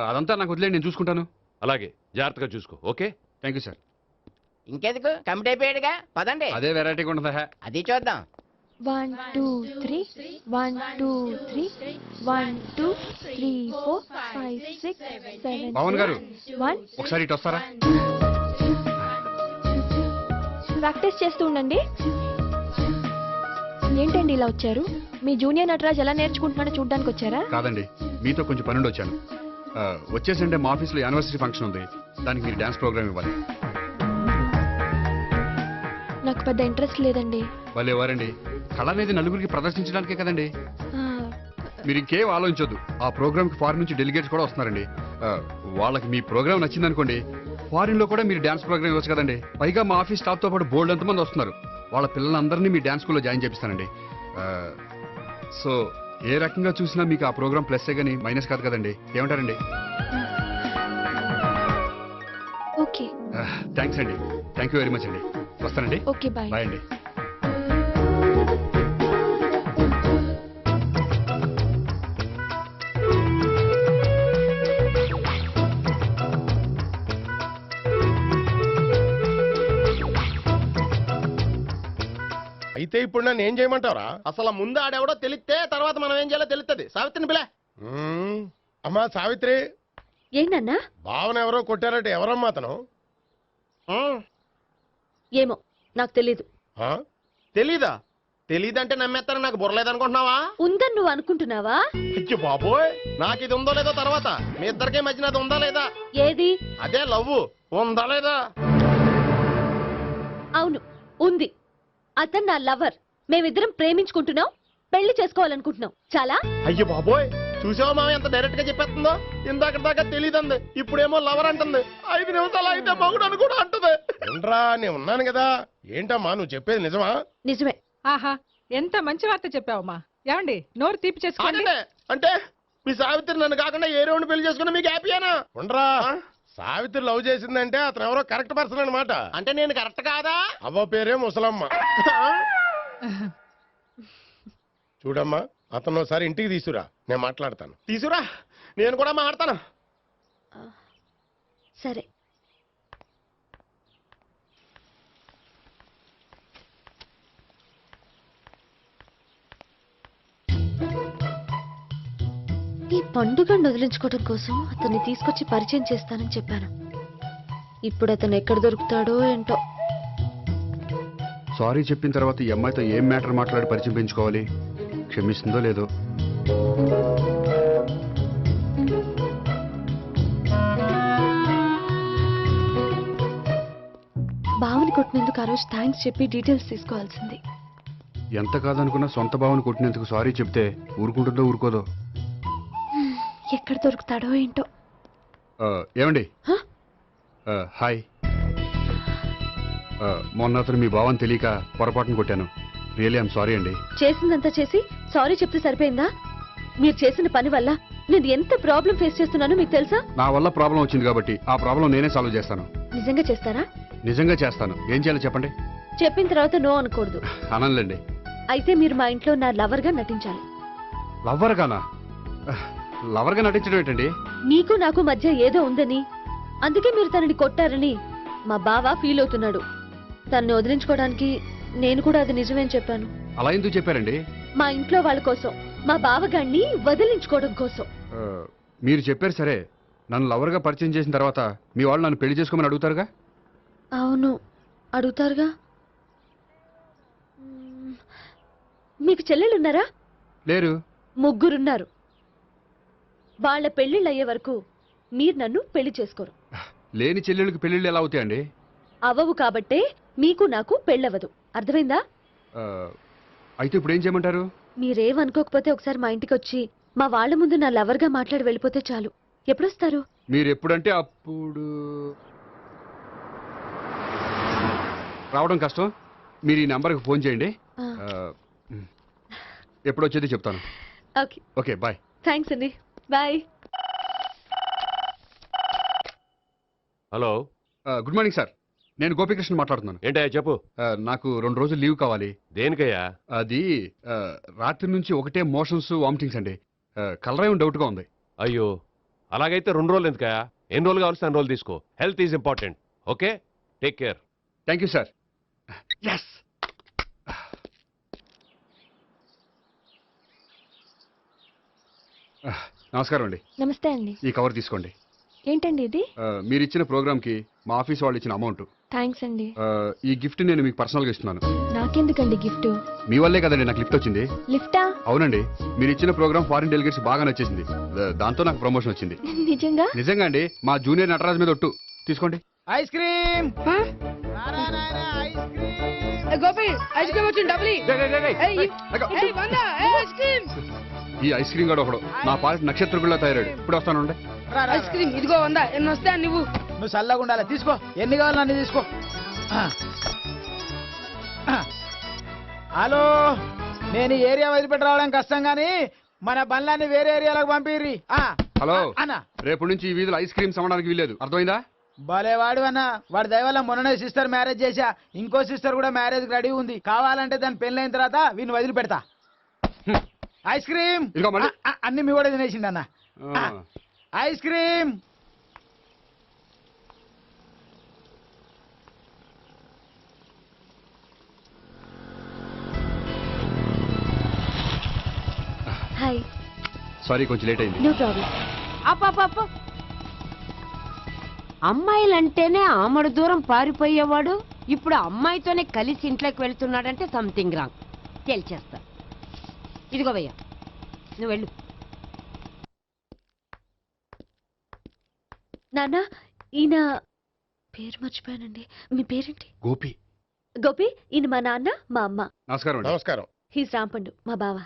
అదంతా నాకు వదిలేండి, నేను చూసుకుంటాను. అలాగే, జాగ్రత్తగా చూసుకో. Okay, thank you sir. ఇంకెందుకు, కమిటీ అయిపోయాడుగా, పదండి. అదే వెరైటీగా ఉంటుందా? అది చూద్దాం. 1 2 3 1 2 3 1 2 3 4 5 6 7 పవన్ గారు 1 ఒకసారి ఇటు వస్తారా? ప్రాక్టీస్ చేస్తూ ఉండండి. ఏంటండి ఇలా వచ్చారు? మీ జూనియర్ నటరాజ్ ఎలా నేర్చుకుంటున్నాడో చూడడానికి వచ్చారా? కాదండి, మీతో కొంచెం పనుండి వచ్చాను. వచ్చేసంటే మా ఆఫీస్లో యానివర్సరీ ఫంక్షన్ ఉంది, దానికి మీరు డాన్స్ ప్రోగ్రామ్ ఇవ్వాలి. నాకు పెద్ద ఇంట్రెస్ట్ లేదండి. వాళ్ళు ఎవరండి? కళ అనేది నలుగురికి ప్రదర్శించడానికే కదండి. మీరు ఇంకేం ఆలోచించొద్దు. ఆ ప్రోగ్రామ్కి ఫారిన్ నుంచి డెలిగేట్స్ కూడా వస్తున్నారండి. వాళ్ళకి మీ ప్రోగ్రామ్ నచ్చిందనుకోండి, ఫారిన్ లో కూడా మీరు డాన్స్ ప్రోగ్రామ్ ఇవ్వచ్చు కదండి. పైగా మా ఆఫీస్ స్టాఫ్ తో పాటు బోల్డ్ ఎంతమంది వస్తున్నారు. వాళ్ళ పిల్లలందరినీ మీ డాన్స్ స్కూల్లో జాయిన్ చేపిస్తానండి. సో ఏ రకంగా చూసినా మీకు ఆ ప్రోగ్రామ్ ప్లస్సే కానీ మైనస్ కాదు కదండి. ఏమంటారండి? ఓకే, థ్యాంక్స్ అండి. థ్యాంక్ యూ వెరీ మచ్ అండి. వస్తానండి. Okay, bye. బాయ్ అండి. అయితే ఇప్పుడు నన్ను ఏం చేయమంటారా? అసలు ముందు ఆడెవడో తెలిస్తే తర్వాత మనం ఏం చేయాలో తెలుస్తుంది. సావిత్రిని పిల్ల. అమ్మా సావిత్రి. ఏంటన్నా? భావన ఎవరో కొట్టారట. ఎవరమ్మా అతను? ఏమో నాకు తెలీదు. తెలీదా? తెలీదంటే నమ్మేస్తారని నాకు బుర్రలేదనుకుంటున్నావా? ఉందని నువ్వు అనుకుంటున్నావా? అయ్యో బాబోయ్, నాకు ఇది ఉందో లేదో తర్వాత. మీ ఇద్దరికే మధ్యన అది ఉందా లేదా? ఏది? అదే లవ్ ఉందా లేదా? అవును, ఉంది. అతను నా లవర్. మేమిద్దరం ప్రేమించుకుంటున్నాం, పెళ్లి చేసుకోవాలనుకుంటున్నాం. చాలా. అయ్యో బాబోయ్, చూసావా మామ ఎంత డైరెక్ట్ గా చెప్పేస్తుందో? ఇందాక దాకా తెలియదండి, ఇప్పుడేమో లవర్ అంటుంది. 5 నిమిషాలు అయితే మగుడు అని కూడా అంటుంది. ఉండరా, నేను ఉన్నాను కదా. ఏంటమ్మా నువ్వు చెప్పేది నిజమా? నిజమే. ఆహా, ఎంత మంచి వార్త చెప్పావమ్మా. ఏమండి, నోరు తీపి చేసుకోండి. అంటే మీ సావిత్రి నన్ను కాకుండా ఏ రౌండ్ పెళ్లి చేసుకున్నా మీకు హ్యాపీయేనా? ఉండరా, సావిత్రి లవ్ చేసిందంటే అతను ఎవరో కరెక్ట్ పర్సన్ అనమాట. అంటే నేను కరెక్ట్ కాదా? అవ్వ పేరే ముసలమ్మ. చూడమ్మా, అతను ఒకసారి ఇంటికి తీసుకురా, నేను మాట్లాడతాను. తీసుకురా, నేను కూడా మాట్లాడతాను. సరే. ఈ పండుగను వదిలించుకోవడం కోసం అతన్ని తీసుకొచ్చి పరిచయం చేస్తానని చెప్పాను. ఇప్పుడు అతను ఎక్కడ దొరుకుతాడో ఏంటో. సారీ చెప్పిన తర్వాత ఈ అమ్మాయితో ఏం మ్యాటర్ మాట్లాడి పరిచయం పెంచుకోవాలి? క్షమిస్తుందో లేదో. బావని కొట్టినందుకు ఆ రోజు థ్యాంక్స్ చెప్పి డీటెయిల్స్ తీసుకోవాల్సింది. ఎంత కాదనుకున్నా సొంత భావన కొట్టినందుకు సారీ చెప్తే ఊరుకుంటుందో ఊరుకోదో. ఎక్కడ దొరుకుతాడో ఏంటో. ఏమండి? హాయ్. మొన్న అతను మీ భావన తెలియక పొరపాటును కొట్టాను. రియలీ ఐఎమ్ సారీ అండి. చేసిందంతా చేసి సారీ చెప్తే సరిపోయిందా? మీరు చేసిన పని వల్ల నేను ఎంత ప్రాబ్లం ఫేస్ చేస్తున్నానో మీకు తెలుసా? నా వల్ల ప్రాబ్లం వచ్చింది కాబట్టి ఆ ప్రాబ్లం నేనే సాల్వ్ చేస్తాను. నిజంగా చేస్తారా? నిజంగా చేస్తాను. ఏం చేయాలో చెప్పండి. చెప్పిన తర్వాత నో అనకూడదు. అనండి. అయితే మీరు మా ఇంట్లో నా లవర్ గా నటించాలి. లవర్ గానా? లవర్ గా నటించడం ఏంటండి? మీకు నాకు మధ్య ఏదో ఉందని, అందుకే మీరు తనని కొట్టారని మా బావ ఫీల్ అవుతున్నాడు. తనని వదిలించుకోవడానికి నేను కూడా అది నిజమేని చెప్పాను. అలా ఎందుకు చెప్పారండి? మా ఇంట్లో వాళ్ళ కోసం, మా బావగాన్ని వదిలించుకోవడం కోసం. మీరు చెప్పారు సరే, నన్ను లవర్ గా పరిచయం చేసిన తర్వాత మీ వాళ్ళు నన్ను పెళ్లి చేసుకోమని అడుగుతారుగా? అవును, అడుగుతారుగా. మీకు చెల్లెలున్నారా? లేరు. ముగ్గురున్నారు. వాళ్ళ పెళ్లిళ్ళు అయ్యే వరకు మీరు నన్ను పెళ్లి చేసుకోరు. లేని చెల్లెళ్ళకి పెళ్లిళ్ళు ఎలా అవుతాయండి? అవ్వవు కాబట్టే మీకు నాకు పెళ్ళవదు. అర్థమైందా? అయితే ఇప్పుడు ఏం చేయమంటారు? మీరేమనుకోకపోతే ఒకసారి మా ఇంటికి వచ్చి మా వాళ్ళ ముందు నా లవర్ గా మాట్లాడి వెళ్ళిపోతే చాలు. ఎప్పుడొస్తారు? మీరు ఎప్పుడంటే అప్పుడు రావడం కష్టం. మీరు ఈ నెంబర్కి ఫోన్ చేయండి. ఎప్పుడు వచ్చేది చెప్తాను. ఓకే. Okay bye. థ్యాంక్స్ అండి. Bye. Hello, good morning sir. నేను గోపికృష్ణ మాట్లాడుతున్నాను. ఏంటయ్యా చెప్పు. నాకు 2 రోజులు లీవ్ కావాలి. దేనికయ్యా? అది రాత్రి నుంచి ఒకటే మోషన్స్ వామిటింగ్స్ అండి. కలర్ డౌట్గా ఉంది. అయ్యో, అలాగైతే 2 రోజులు ఎందుకయ్యా? ఎన్ని రోజులు కావాల్సిన 2 రోజులు తీసుకో. Health is important. Okay, take care. Thank you sir. Yes. నమస్కారం అండి. నమస్తే అండి. ఈ కవర్ తీసుకోండి. ఏంటండి ఇది? మీరు ఇచ్చిన ప్రోగ్రామ్కి మా ఆఫీస్ వాళ్ళు ఇచ్చిన అమౌంట్. థ్యాంక్స్ అండి. ఈ గిఫ్ట్ నేను మీకు పర్సనల్గా ఇస్తున్నాను. నాకెందుకండి గిఫ్ట్? మీ వల్లే కదండి నాకు లిఫ్ట్ వచ్చింది. లిఫ్టా? అవునండి, మీరు ఇచ్చిన ప్రోగ్రామ్ ఫారిన్ డెలిగేట్స్ బాగా నచ్చేసింది. దాంతో నాకు ప్రమోషన్ వచ్చింది. నిజంగా? నిజంగా అండి. మా జూనియర్ నటరాజ్ మీద ఒట్టు. తీసుకోండి. Ice cream. Gopi ice cream వచ్చింది. డబ్లీ. ఈ ఐస్ క్రీమ్ గడు ఒకడు నా పాలిట నక్షత్రకుల్లా తయారాడు. ఇప్పుడు వస్తాను. ఐస్ క్రీమ్ ఇదిగో 100. ఎన్ని వస్తా నువ్వు చల్లగా ఉండాలి. తీసుకో, ఎన్ని కావాలి అన్ని తీసుకో. హలో, నేను ఈ ఏరియా వదిలిపెట్టి రావడం కష్టం గానీ మన బండ్లన్నీ వేరే ఏరియాలకు పంపిర్రి. హలో అన్న, రేపు నుంచి ఈ వీధిలో ఐస్ క్రీమ్స్ అమ్మడానికి వీల్లేదు. అర్థమైందా? భలేవాడు అన్న. వాడి దయ వల్ల మొన్ననే సిస్టర్ మ్యారేజ్ చేశా. ఇంకో సిస్టర్ కూడా మ్యారేజ్ రెడీ ఉంది. కావాలంటే దాని పెళ్ళైన తర్వాత వీడిని వదిలిపెడతా. ఐస్ క్రీమ్ అన్ని మీ కూడా తినేసిండి అన్న. Ice cream. హాయ్. సారీ, కొంచెం లేట్ అయింది. No problem. అప్ప అమ్మాయిలంటేనే ఆమడు దూరం పారిపోయేవాడు ఇప్పుడు అమ్మాయితోనే కలిసి ఇంట్లోకి వెళ్తున్నాడంటే సంథింగ్ రాంగ్. తేల్చేస్తా. ఇదిగో భయ్యా, నువ్వు వెళ్ళు. నాన్న, ఈయన పేరు మర్చిపోయానండి. మీ పేరేంటి? గోపి. గోపి, ఈయన మా నాన్న, మా అమ్మ. నమస్కారం. నమస్కారం. హీస్ రాంపండు, మా బావ.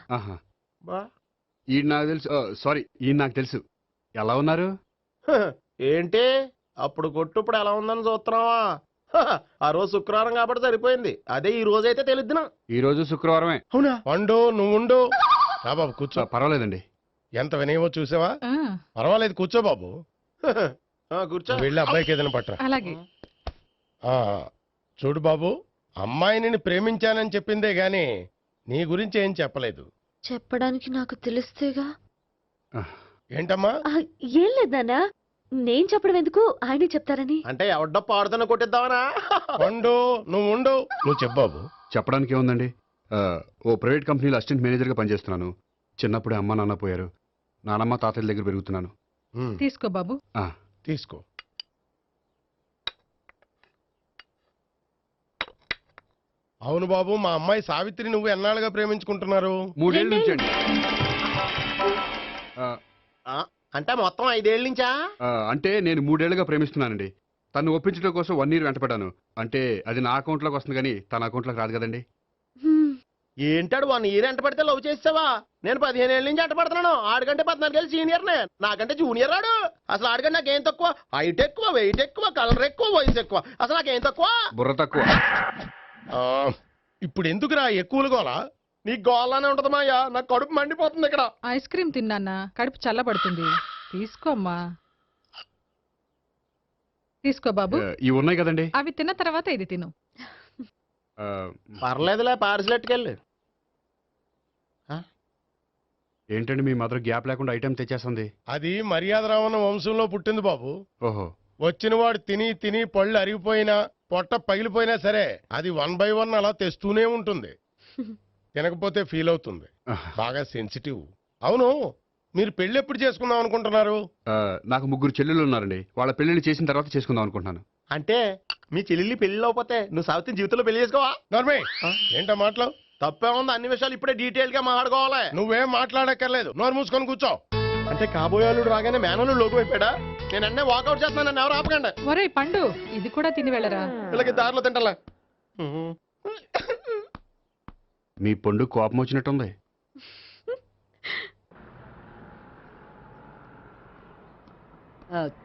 ఈయన నాకు తెలుసు. సారీ, ఈయన నాకు తెలుసు. ఎలా ఉన్నారు? ఏంటి అప్పుడు కొట్టుప్పుడు ఎలా ఉందని చూస్తున్నావా? ఆ రోజు శుక్రవారం కాబట్టి సరిపోయింది. అదే ఈ రోజు అయితే తెలిద్దునా. ఈ రోజు శుక్రవారమే. అవునా? వండు, నువ్వు ఉండు. రా బాబు కూర్చో. పర్వాలేదండి. ఎంత వినయమో చూసావా? పర్వాలేదు, కూర్చో బాబు. కూర్చో. వెళ్ళి అబ్బాయికి ఏదైనా పట్టరా. అలాగే. చూడు బాబు, అమ్మాయిని ప్రేమించానని చెప్పిందే గాని నీ గురించి ఏం చెప్పలేదు. చెప్పడానికి నాకు తెలిస్తేగా. ఏంటమ్మా? ఏం లేదు నాన్న, నేను చెప్పడం ఎందుకు, ఆయనే చెప్తారని. అంటే ఎవడ్డో పాడుతున్న కొట్టిద్దామనా? ఉండు, నువ్వు ఉండు. నువ్వు చెప్పు బాబు. చెప్పడానికి ఏముందండి, ఓ ప్రైవేట్ కంపెనీలో అసిస్టెంట్ మేనేజర్గా పనిచేస్తున్నాను. చిన్నప్పుడే అమ్మ నాన్న పోయారు. నానమ్మ తాతయ్య దగ్గర పెరుగుతున్నాను. తీసుకో బాబు. తీసుకో. అవును బాబు, మా అమ్మాయి సావిత్రి నువ్వు ఎన్నాళ్ళుగా ప్రేమించుకుంటున్నారు? 3 ఏళ్ళ నుంచి అండి. అంటే మొత్తం 5 ఏళ్ళ నుంచా? అంటే నేను 3 ఏళ్ళుగా ప్రేమిస్తున్నానండి. తను ఒప్పించడం కోసం 1 year వెంటపడ్డాను. అంటే అది నా అకౌంట్లోకి వస్తుంది కానీ తన అకౌంట్లోకి రాదు కదండి. ఏంటాడు 1 year ఎంట పడితే లవ్ చేసావా? నేను 15 ఏళ్ళ నుంచి ఎంట పడుతున్నాను. ఆడికంటే 14 ఏళ్ళు సీనియర్నే. నాకంటే జూనియర్ ఆడు. అసలు ఆడికంటే నాకేం తక్కువ? హైట్ ఎక్కువ, వెయిట్ ఎక్కువ, కలర్ ఎక్కువ, వయసు ఎక్కువ. అసలు నాకేం తక్కువ? బుర్ర తక్కువ. ఇప్పుడు ఎందుకురా ఎక్కువలు గోలా? నీ గోలానే ఉంటదమాయ్యా. నాకు కడుపు మండిపోతుంది ఇక్కడ. ఐస్ క్రీమ్ తిన్నానా, కడుపు చల్లబడుతుంది. తీసుకోమ్మా. తీసుకో బాబు. ఇవి ఉన్నాయి కదండి. అవి తిన్న తర్వాత ఇది తిను. పర్లేదులే, పార్సిల్ ఎట్టుకెళ్ళి. ఏంటండి మీ మదర్ గ్యాప్ లేకుండా ఐటెం తెచ్చేస్తుంది? అది మర్యాద రావణ వంశంలో పుట్టింది బాబు. ఓహో. వచ్చిన వాడు తిని తిని పళ్ళు అరిగిపోయినా పొట్ట పగిలిపోయినా సరే అది 1 by 1 అలా తెస్తూనే ఉంటుంది. తినకపోతే ఫీల్ అవుతుంది. బాగా సెన్సిటివ్. అవును, మీరు పెళ్లి ఎప్పుడు చేసుకుందాం అనుకుంటున్నారు? నాకు 3 చెల్లెళ్ళు ఉన్నారండి. వాళ్ళ పెళ్లిళ్ళు చేసిన తర్వాత చేసుకుందాం అనుకుంటున్నాను. అంటే మీ చెల్లెల్ని పెళ్లి లేకపోతే నువ్వు సావిత్రి జీవితంలో పెళ్లి చేసుకోవా? నర్మే, ఏంటో మాటలు? తప్పే ఉంది. అన్ని విషయాలు ఇప్పుడే డీటెయిల్ గా మాట్లాడుకోవాలి. నువ్వేం మాట్లాడక్కర్లేదు. నోరు మూసుకొని కూర్చో. అంటే కాబోయేవాళ్ళు రాగానే మేనలు లోకి అయిపోయాడా? నేను అన్నీ వాకౌట్ చేస్తున్నాను. నన్ను ఎవరు ఆపకండి. ఒరే పండు, ఇది కూడా తిని వెళ్ళరా. వీళ్ళకి దారిలో తింటలే. మీ పండు కోపం వచ్చినట్టుంది.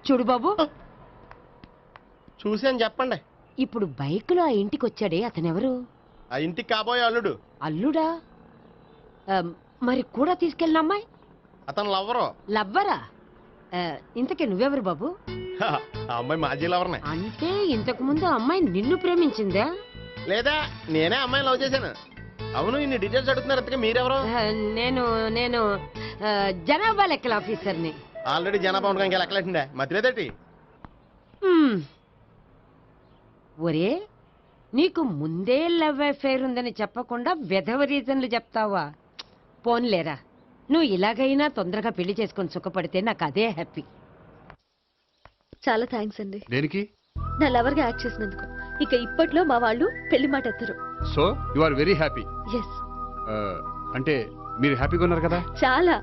చూడు బాబు, చూసాను చెప్పండి. ఇప్పుడు బైకులో ఆ ఇంటికి వచ్చాడే అతనెవరు? ఆ ఇంటికి కాబోయే అల్లుడు. అల్లుడా? మరి కూడా తీసుకెళ్ళిన అమ్మాయి? అతను లవ్వరు. లవ్వరా? ఇంతకీ నువ్వెవరు బాబు? ఆ అమ్మాయి మాజీ లవర్నే. అంటే ఇంతకు ముందు అమ్మాయి నిన్ను ప్రేమించిందా? లేదా నేనే అమ్మాయిని లవ్ చేశాను. అవును, ఇన్ని డీటెయిల్స్ అడుగుతున్నారు. ఇంతకీ మీరెవరు? నేను నేను జనాభా లెక్కల ఆఫీసర్ని. ఆల్రెడీ జనాభా ఉండగా ఇంకా లెక్కలేటండే మతిలేదేటి? ఒరే, నీకు ముందే లవ్ అఫైర్ ఉందని చెప్పకుండా వెధవ రీజన్లు చెప్తావా? పోన్లేరా, నువ్వు ఇలాగైనా తొందరగా పెళ్లి చేసుకొని సుఖపడితే నాకు అదే హ్యాపీ. చాలా థ్యాంక్స్ అండి దేనికి? నా లవర్ గా యాక్ట్ చేసినందుకు. ఇక ఇప్పట్లో మా వాళ్ళు పెళ్లి మాట ఎత్తరు. So you are very happy. Yes. అంటే మీరు హ్యాపీగా ఉన్నారు కదా? చాలా.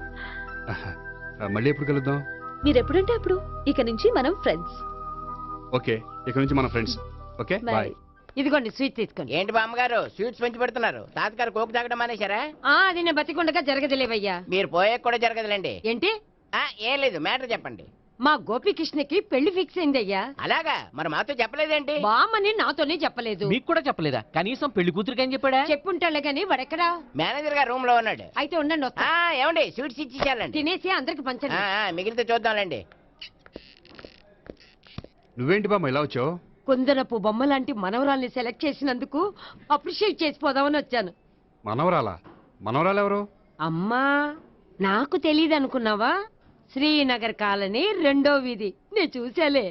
మళ్ళీ ఎప్పుడు కలుద్దాం? మీరు ఎప్పుడంటే అప్పుడు. ఇక నుంచి మనం ఫ్రెండ్స్. ఓకే, ఇక నుంచి మన ఫ్రెండ్స్. Okay, bye. ఇదిగోండి స్వీట్ తీసుకోండి. ఏంటి బామ్మగారు స్వీట్స్ పెంచి పెడుతున్నారు? తాతగారు కోకు తాగడం మానేశారా? అది నేను బతికుండగా జరగదులేవయ్యా. మీరు పోయే కూడా జరగదులేండి. ఏంటి? ఏం లేదు, మ్యాటర్ చెప్పండి. మా గోపికృష్ణకి పెళ్లి ఫిక్స్ అయిందయ్యా. అలాగా? మరి మాతో చెప్పలేదేంటి? బామ్మని నాతోనే చెప్పలేదు. మీకు కూడా చెప్పలేదా? కనీసం పెళ్లి కూతురికి అని చెప్పాడా? చెప్పుంటాలే గాని వాడెక్కడా? మేనేజర్ గారు రూమ్ లో ఉన్నాడు. అయితే ఉండండి, వస్తా. ఏమండి స్వీట్స్ ఇచ్చేసాలండి. తినేసి అందరికి పంచండి. మిగిలితే చూద్దాంలేండి. నువ్వేంటి బామ్మ ఇలా వచ్చావు? కుందనపు బొమ్మ లాంటి మనవరాల్ని సెలెక్ట్ చేసినందుకు అప్రిషియేట్ చేసిపోదామని వచ్చాను. మనవరాలా? మనవరాలు ఎవరు? అమ్మా, నాకు తెలియదు అనుకున్నావా? శ్రీనగర్ కాలనీ 2వ వీధి. నేను చూసాలే.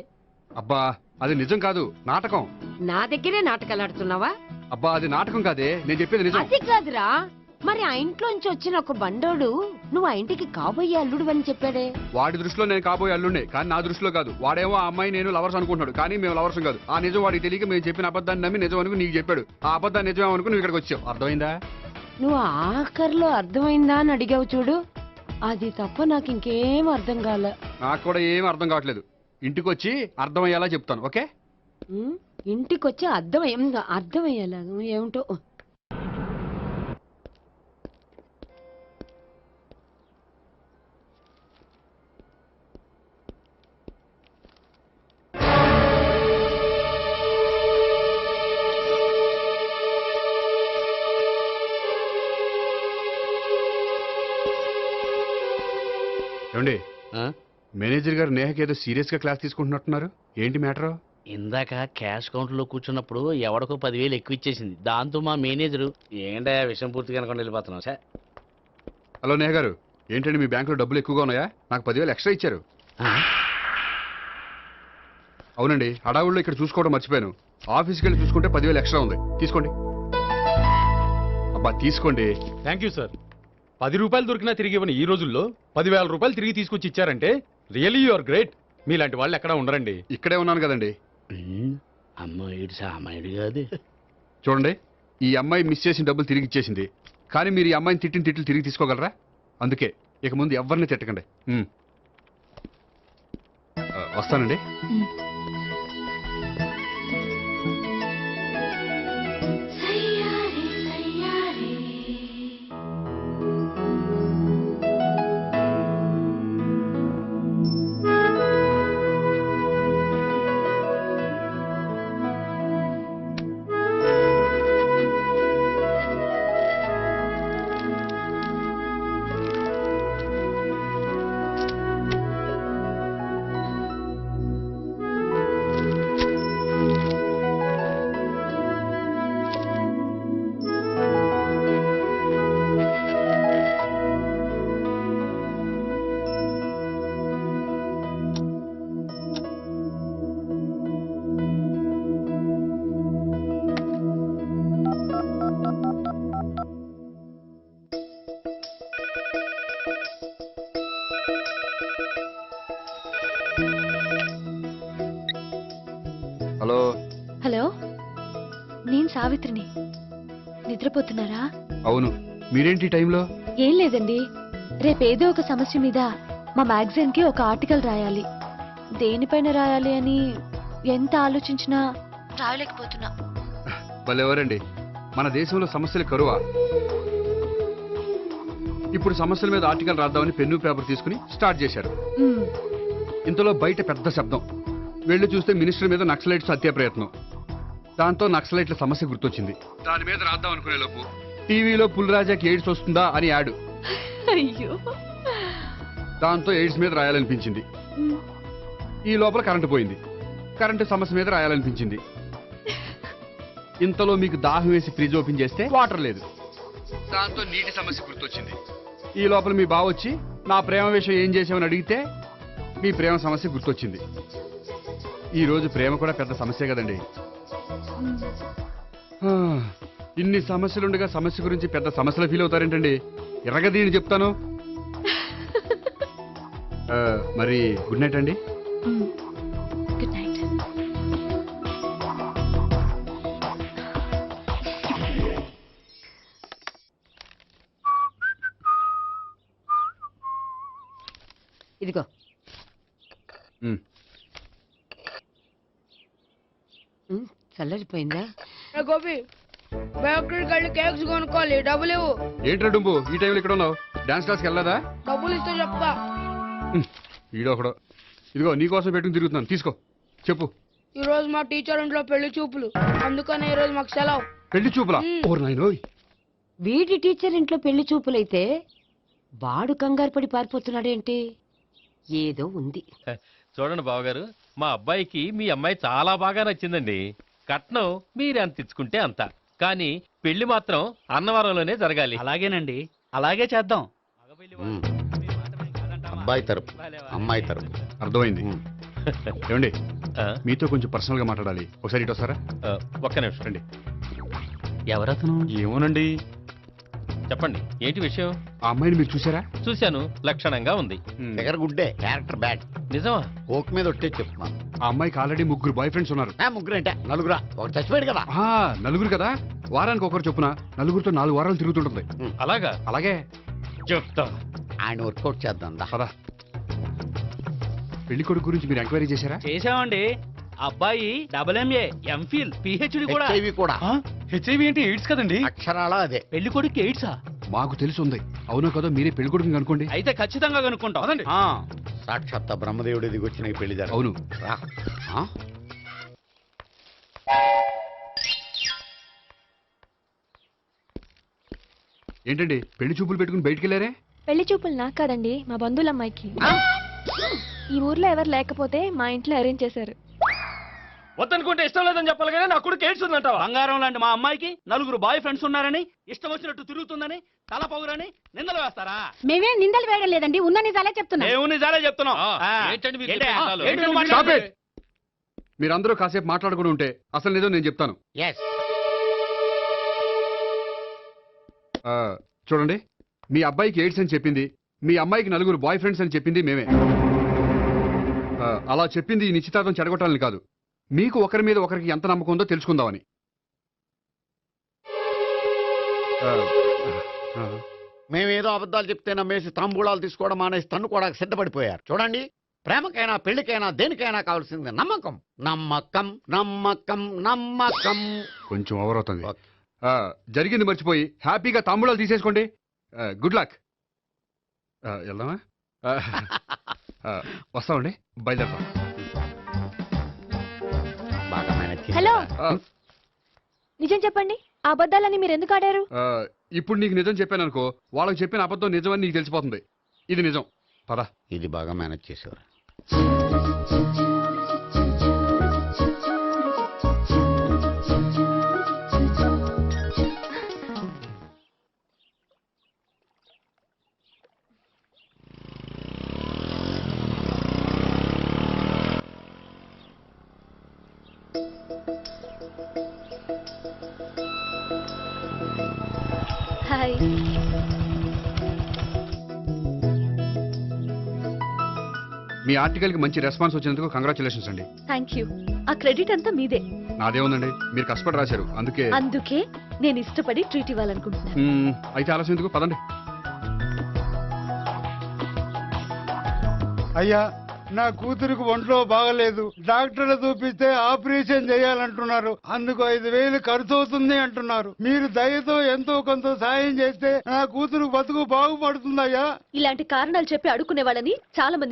అబ్బా, అది నిజం కాదు, నాటకం. నా దగ్గరే నాటకాలు ఆడుతున్నావా? అబ్బా, అది నాటకం కాదే, నేను చెప్పేది నిజం. అది కాదురా, మరి ఆ ఇంట్లోంచి వచ్చిన ఒక బండోడు నువ్వు ఆ ఇంటికి కాబోయే అల్లుడు అని చెప్పాడే. వాడి దృష్టిలో నేను కాబోయే అల్లుండే, కానీ నా దృష్టిలో కాదు. వాడేమో ఆ అమ్మాయి నేను లవర్స్ అనుకుంటున్నాడు, కానీ మేము లవర్స్ కాదు. ఆ నిజం వాడికి తెలియక మేము చెప్పిన అబద్ధాన్ని నమ్మి నిజం అనుకుని నీకు చెప్పాడు. ఆ అబద్ధాన్ని నిజం అనుకుని నువ్వు ఇక్కడికి వచ్చావు. అర్థమైందా? నువ్వు ఆఖర్లో అర్థమైందా అని అడిగావు చూడు, అది తప్ప నాకు ఇంకేం అర్థం కాలే. నాకు కూడా ఏం అర్థం కావట్లేదు. ఇంటికి వచ్చి అర్థమయ్యేలా చెప్తాను, ఓకే? ఇంటికొచ్చి అర్థమయ్యేలా ఏమిటో. ఏమండి, మేనేజర్ గారు నేహకి ఏదో సీరియస్ గా క్లాస్ తీసుకుంటున్నట్టున్నారు. ఏంటి మ్యాటర్? ఇందాక క్యాష్ కౌంటర్ లో కూర్చున్నప్పుడు ఎవడికో 10,000 ఎక్కువ ఇచ్చేసింది. దాంతో మా మేనేజరు ఏంటా విషయం పూర్తిగా అనుకోండి వెళ్ళిపోతున్నాం సార్. హలో నేహ గారు, ఏంటండి మీ బ్యాంకులో డబ్బులు ఎక్కువగా ఉన్నాయా? నాకు 10,000 ఎక్స్ట్రా ఇచ్చారు. అవునండి, హడావుల్లో ఇక్కడ చూసుకోవడం మర్చిపోయాను. ఆఫీస్కి వెళ్ళి చూసుకుంటే 10,000 ఎక్స్ట్రా ఉంది. తీసుకోండి. అబ్బా తీసుకోండి. Thank you sir. 10 రూపాయలు దొరికినా తిరిగి ఇవ్వని ఈ రోజుల్లో 10,000 రూపాయలు తిరిగి తీసుకొచ్చి ఇచ్చారంటే రియలీ యు ఆర్ గ్రేట్. మీలాంటి వాళ్ళు ఎక్కడ ఉండరండి. ఇక్కడే ఉన్నాను కదండి. అమ్మాయి సామాయుడు కాదు. చూడండి, ఈ అమ్మాయి మిస్ చేసిన డబ్బులు తిరిగి ఇచ్చేసింది, కానీ మీరు ఈ అమ్మాయిని తిట్టిన తిట్లు తిరిగి తీసుకోగలరా? అందుకే ఇక ముందు ఎవరిని తిట్టకండి. వస్తానండి. హలో. హలో, నేను సావిత్రిని. నిద్రపోతున్నారా? అవును, మీరేంటి టైంలో? ఏం లేదండి, రేపేదో ఒక సమస్య మీద మా మ్యాగజైన్ కి ఒక ఆర్టికల్ రాయాలి. దేనిపైన రాయాలి అని ఎంత ఆలోచించినా రాయలేకపోతున్నా. వాళ్ళెవరండి, మన దేశంలో సమస్యలు కరువా? ఇప్పుడు సమస్యల మీద ఆర్టికల్ రాద్దామని పెన్ను పేపర్ తీసుకుని స్టార్ట్ చేశారు. ఇంతలో బయట పెద్ద శబ్దం. వెళ్ళి చూస్తే మినిస్టర్ మీద నక్సలైట్స్ హత్యా ప్రయత్నం. దాంతో నక్సలైట్ల సమస్య గుర్తొచ్చింది. దాని మీద రాద్దాం అనుకునే లోపు టీవీలో పుల్రాజాకి ఎయిడ్స్ వస్తుందా అని యాడ్. అయ్యో, దాంతో ఎయిడ్స్ మీద రాయాలనిపించింది. ఈ లోపల కరెంటు పోయింది. కరెంటు సమస్య మీద రాయాలనిపించింది. ఇంతలో మీకు దాహం వేసి ఫ్రిడ్జ్ ఓపెన్ చేస్తే వాటర్ లేదు. దాంతో నీటి సమస్య గుర్తొచ్చింది. ఈ లోపల మీ బావ వచ్చి నా ప్రేమ విషయం ఏం చేసామని అడిగితే మీ ప్రేమ సమస్య గుర్తొచ్చింది. ఈ రోజు ప్రేమ కూడా పెద్ద సమస్య కదండి. ఇన్ని సమస్యలుండగా సమస్య గురించి పెద్ద సమస్యలు ఫీల్ అవుతారేంటండి? ఎరగదీని చెప్తాను. మరి గుడ్ నైట్ అండి. Good night. ఇదిగో చల్లరిపోయిందా? గోపి బేకరీకి వెళ్ళి కేక్స్ కొనుక్కోవాలి, డబ్బులు ఇవ్వు. ఏంట్రా డుంబు ఈ టైంలో ఇక్కడ ఉన్నావు? డాన్స్ క్లాస్కి వెళ్ళదా? డబ్బులు ఇస్తే చెప్తా. ఈడొకడు. ఇదిగో నీకోసం పెట్టుకుని తిరుగుతున్నాను, తీసుకో. చెప్పు. ఈ రోజు మా టీచర్ ఇంట్లో పెళ్లి చూపులు, అందుకని ఈ రోజు మాకు సెలవు. పెళ్లి చూపులా? ఓర్ నాయనోయ్. వీడి టీచర్ ఇంట్లో పెళ్లి చూపులైతే వాడు కంగారు పడి పారిపోతున్నాడేంటి? ఏదో ఉంది. చూడండి బావగారు, మా అబ్బాయికి మీ అమ్మాయి చాలా బాగా నచ్చిందండి. కట్నం మీరే అంత ఇచ్చుకుంటే అంత, కానీ పెళ్లి మాత్రం అన్నవరంలోనే జరగాలి. అలాగేనండి, అలాగే చేద్దాం. అబ్బాయి తరపు అమ్మాయి తరపు. అర్థమైంది. ఏమండి, మీతో కొంచెం పర్సనల్ గా మాట్లాడాలి. ఒకసారి ఇటు వస్తారా? ఒక్క నిమిషం రండి. ఎవరతను? ఏమోనండి. చెప్పండి, ఏంటి విషయం? ఆ అమ్మాయిని మీరు చూసారా? చూశాను, లక్షణంగా ఉంది. దగ్గర గుడ్డే, క్యారెక్టర్ బ్యాడ్. నిజమా? కోక్ మీద ఒట్టే చెప్తున్నాను. ఆ అమ్మాయికి ఆల్రెడీ 3 బాయ్ ఫ్రెండ్స్ ఉన్నారు. ముగ్గురు అంటే నలుగురా? ఒక చచ్చిపోయాడు కదా. నలుగురు కదా, వారానికి ఒకరు చొప్పున నలుగురితో 4 వారాలు తిరుగుతుంటుంది. అలాగా? అలాగే చెప్తా. ఆయన వర్కౌట్ చేద్దాం. పదా. పెళ్లి కొడుకు గురించి మీరు ఎంక్వైరీ చేశారా? చేశామండి. అబ్బాయి MA, MPhil, PhD కూడా. హెచ్ఐవి కూడా. హెచ్ఐవి అంటే ఎయిడ్స్ కదండి. అక్షరాలా అదే. పెళ్లి కొడుకు ఎయిడ్సా? మాకు తెలిసి ఉంది. అవునో కదా, మీరే పెళ్లి కొడుకుని కనుకోండి. అయితే ఖచ్చితంగా కనుక్కుంటాం. సాక్షాత్ బ్రహ్మదేవుడి దిగి వచ్చిన ఈ పెళ్లి జరగదు. అవును. ఏంటండి పెళ్లి చూపులు పెట్టుకుని బయటికి వెళ్ళారే? పెళ్లి చూపులు నాకు కాదండి, మా బంధువుల అమ్మాయికి. ఈ ఊర్లో ఎవరు లేకపోతే మా ఇంట్లో అరేంజ్ చేశారు. వద్దనుకుంటే ఇష్టం లేదని చెప్పాలి కానీ నా కొడుకు ఎయిడ్స్ ఉందంటావా? బంగారం లాంటి మా అమ్మాయికి 4 బాయ్ ఫ్రెండ్స్ ఉన్నారని, ఇష్టం వచ్చినట్టు తిరుగుతుందని, తల పౌరని నిందలు వేస్తారా? మేమేం నిందలు వేయడం లేదండి, ఉన్న నిజాలే చెప్తున్నా. మేము నిజాలే చెప్తున్నాం. ఏంటండి మీరు ఏంటి? చెప్పే నిజాలు? ఏంటి నువ్వు మాట్లాడేది? మీరందరూ కాసేపు మాట్లాడుకుని ఉంటే అసలు నిజం నేను చెప్తాను. చూడండి, మీ అబ్బాయికి ఎయిడ్స్ అని చెప్పింది, మీ అమ్మాయికి 4 బాయ్ ఫ్రెండ్స్ అని చెప్పింది మేమే. అలా చెప్పింది ఈ నిశ్చితార్థం చెడగొట్టాలని కాదు, మీకు ఒకరి మీద ఒకరికి ఎంత నమ్మకం ఉందో తెలుసుకుందామని. మేమేదో అబద్ధాలు చెప్తే నమ్మేసి తాంబూలాలు తీసుకోవడం మానేసి తన్ను కూడా సిద్ధపడిపోయారు. చూడండి, ప్రేమకైనా పెళ్లికైనా దేనికైనా కావాల్సింది నమ్మకం. నమ్మకం నమ్మకం నమ్మకం. కొంచెం ఓవర్ అవుతుంది. జరిగింది మర్చిపోయి హ్యాపీగా తాంబూలాలు తీసేసుకోండి. Good luck. వెళ్దామా? వస్తామండి, బయలుదేరతాం. హలో, నిజం చెప్పండి, ఆ అబద్ధాలని మీరు ఎందుకు ఆడారు? ఇప్పుడు నీకు నిజం చెప్పాను అనుకో, వాళ్ళకి చెప్పిన అబద్ధం నిజమని నీకు తెలిసిపోతుంది. ఇది నిజం. పదా. ఇది బాగా మేనేజ్ చేసేవారు. హాయ్. మీ ఆర్టికల్ కి మంచి రెస్పాన్స్ వచ్చినందుకు కంగ్రాచులేషన్స్ అండి. Thank you. ఆ క్రెడిట్ అంతా మీదే. నాదే ఉందండి, మీరు కష్టపడి రాశారు. అందుకే నేను ఇష్టపడి ట్రీట్ ఇవ్వాలనుకుంటున్నాను. అయితే ఆలస్యం ఎందుకు, పదండి. అయ్యా, నా కూతురికి ఒంట్లో బాగలేదు, డాక్టర్లు చూపిస్తే ఆపరేషన్ చేయాలంటున్నారు. అందుకు 5,000 ఖర్చు అవుతుంది అంటున్నారు. మీరు దయతో ఎంతో కొంత సాయం చేస్తే నా కూతురు బతుకు బాగుపడుతుందయ్యా. ఇలాంటి కారణాలు చెప్పి అడుక్కునే వాళ్ళని చాలా మంది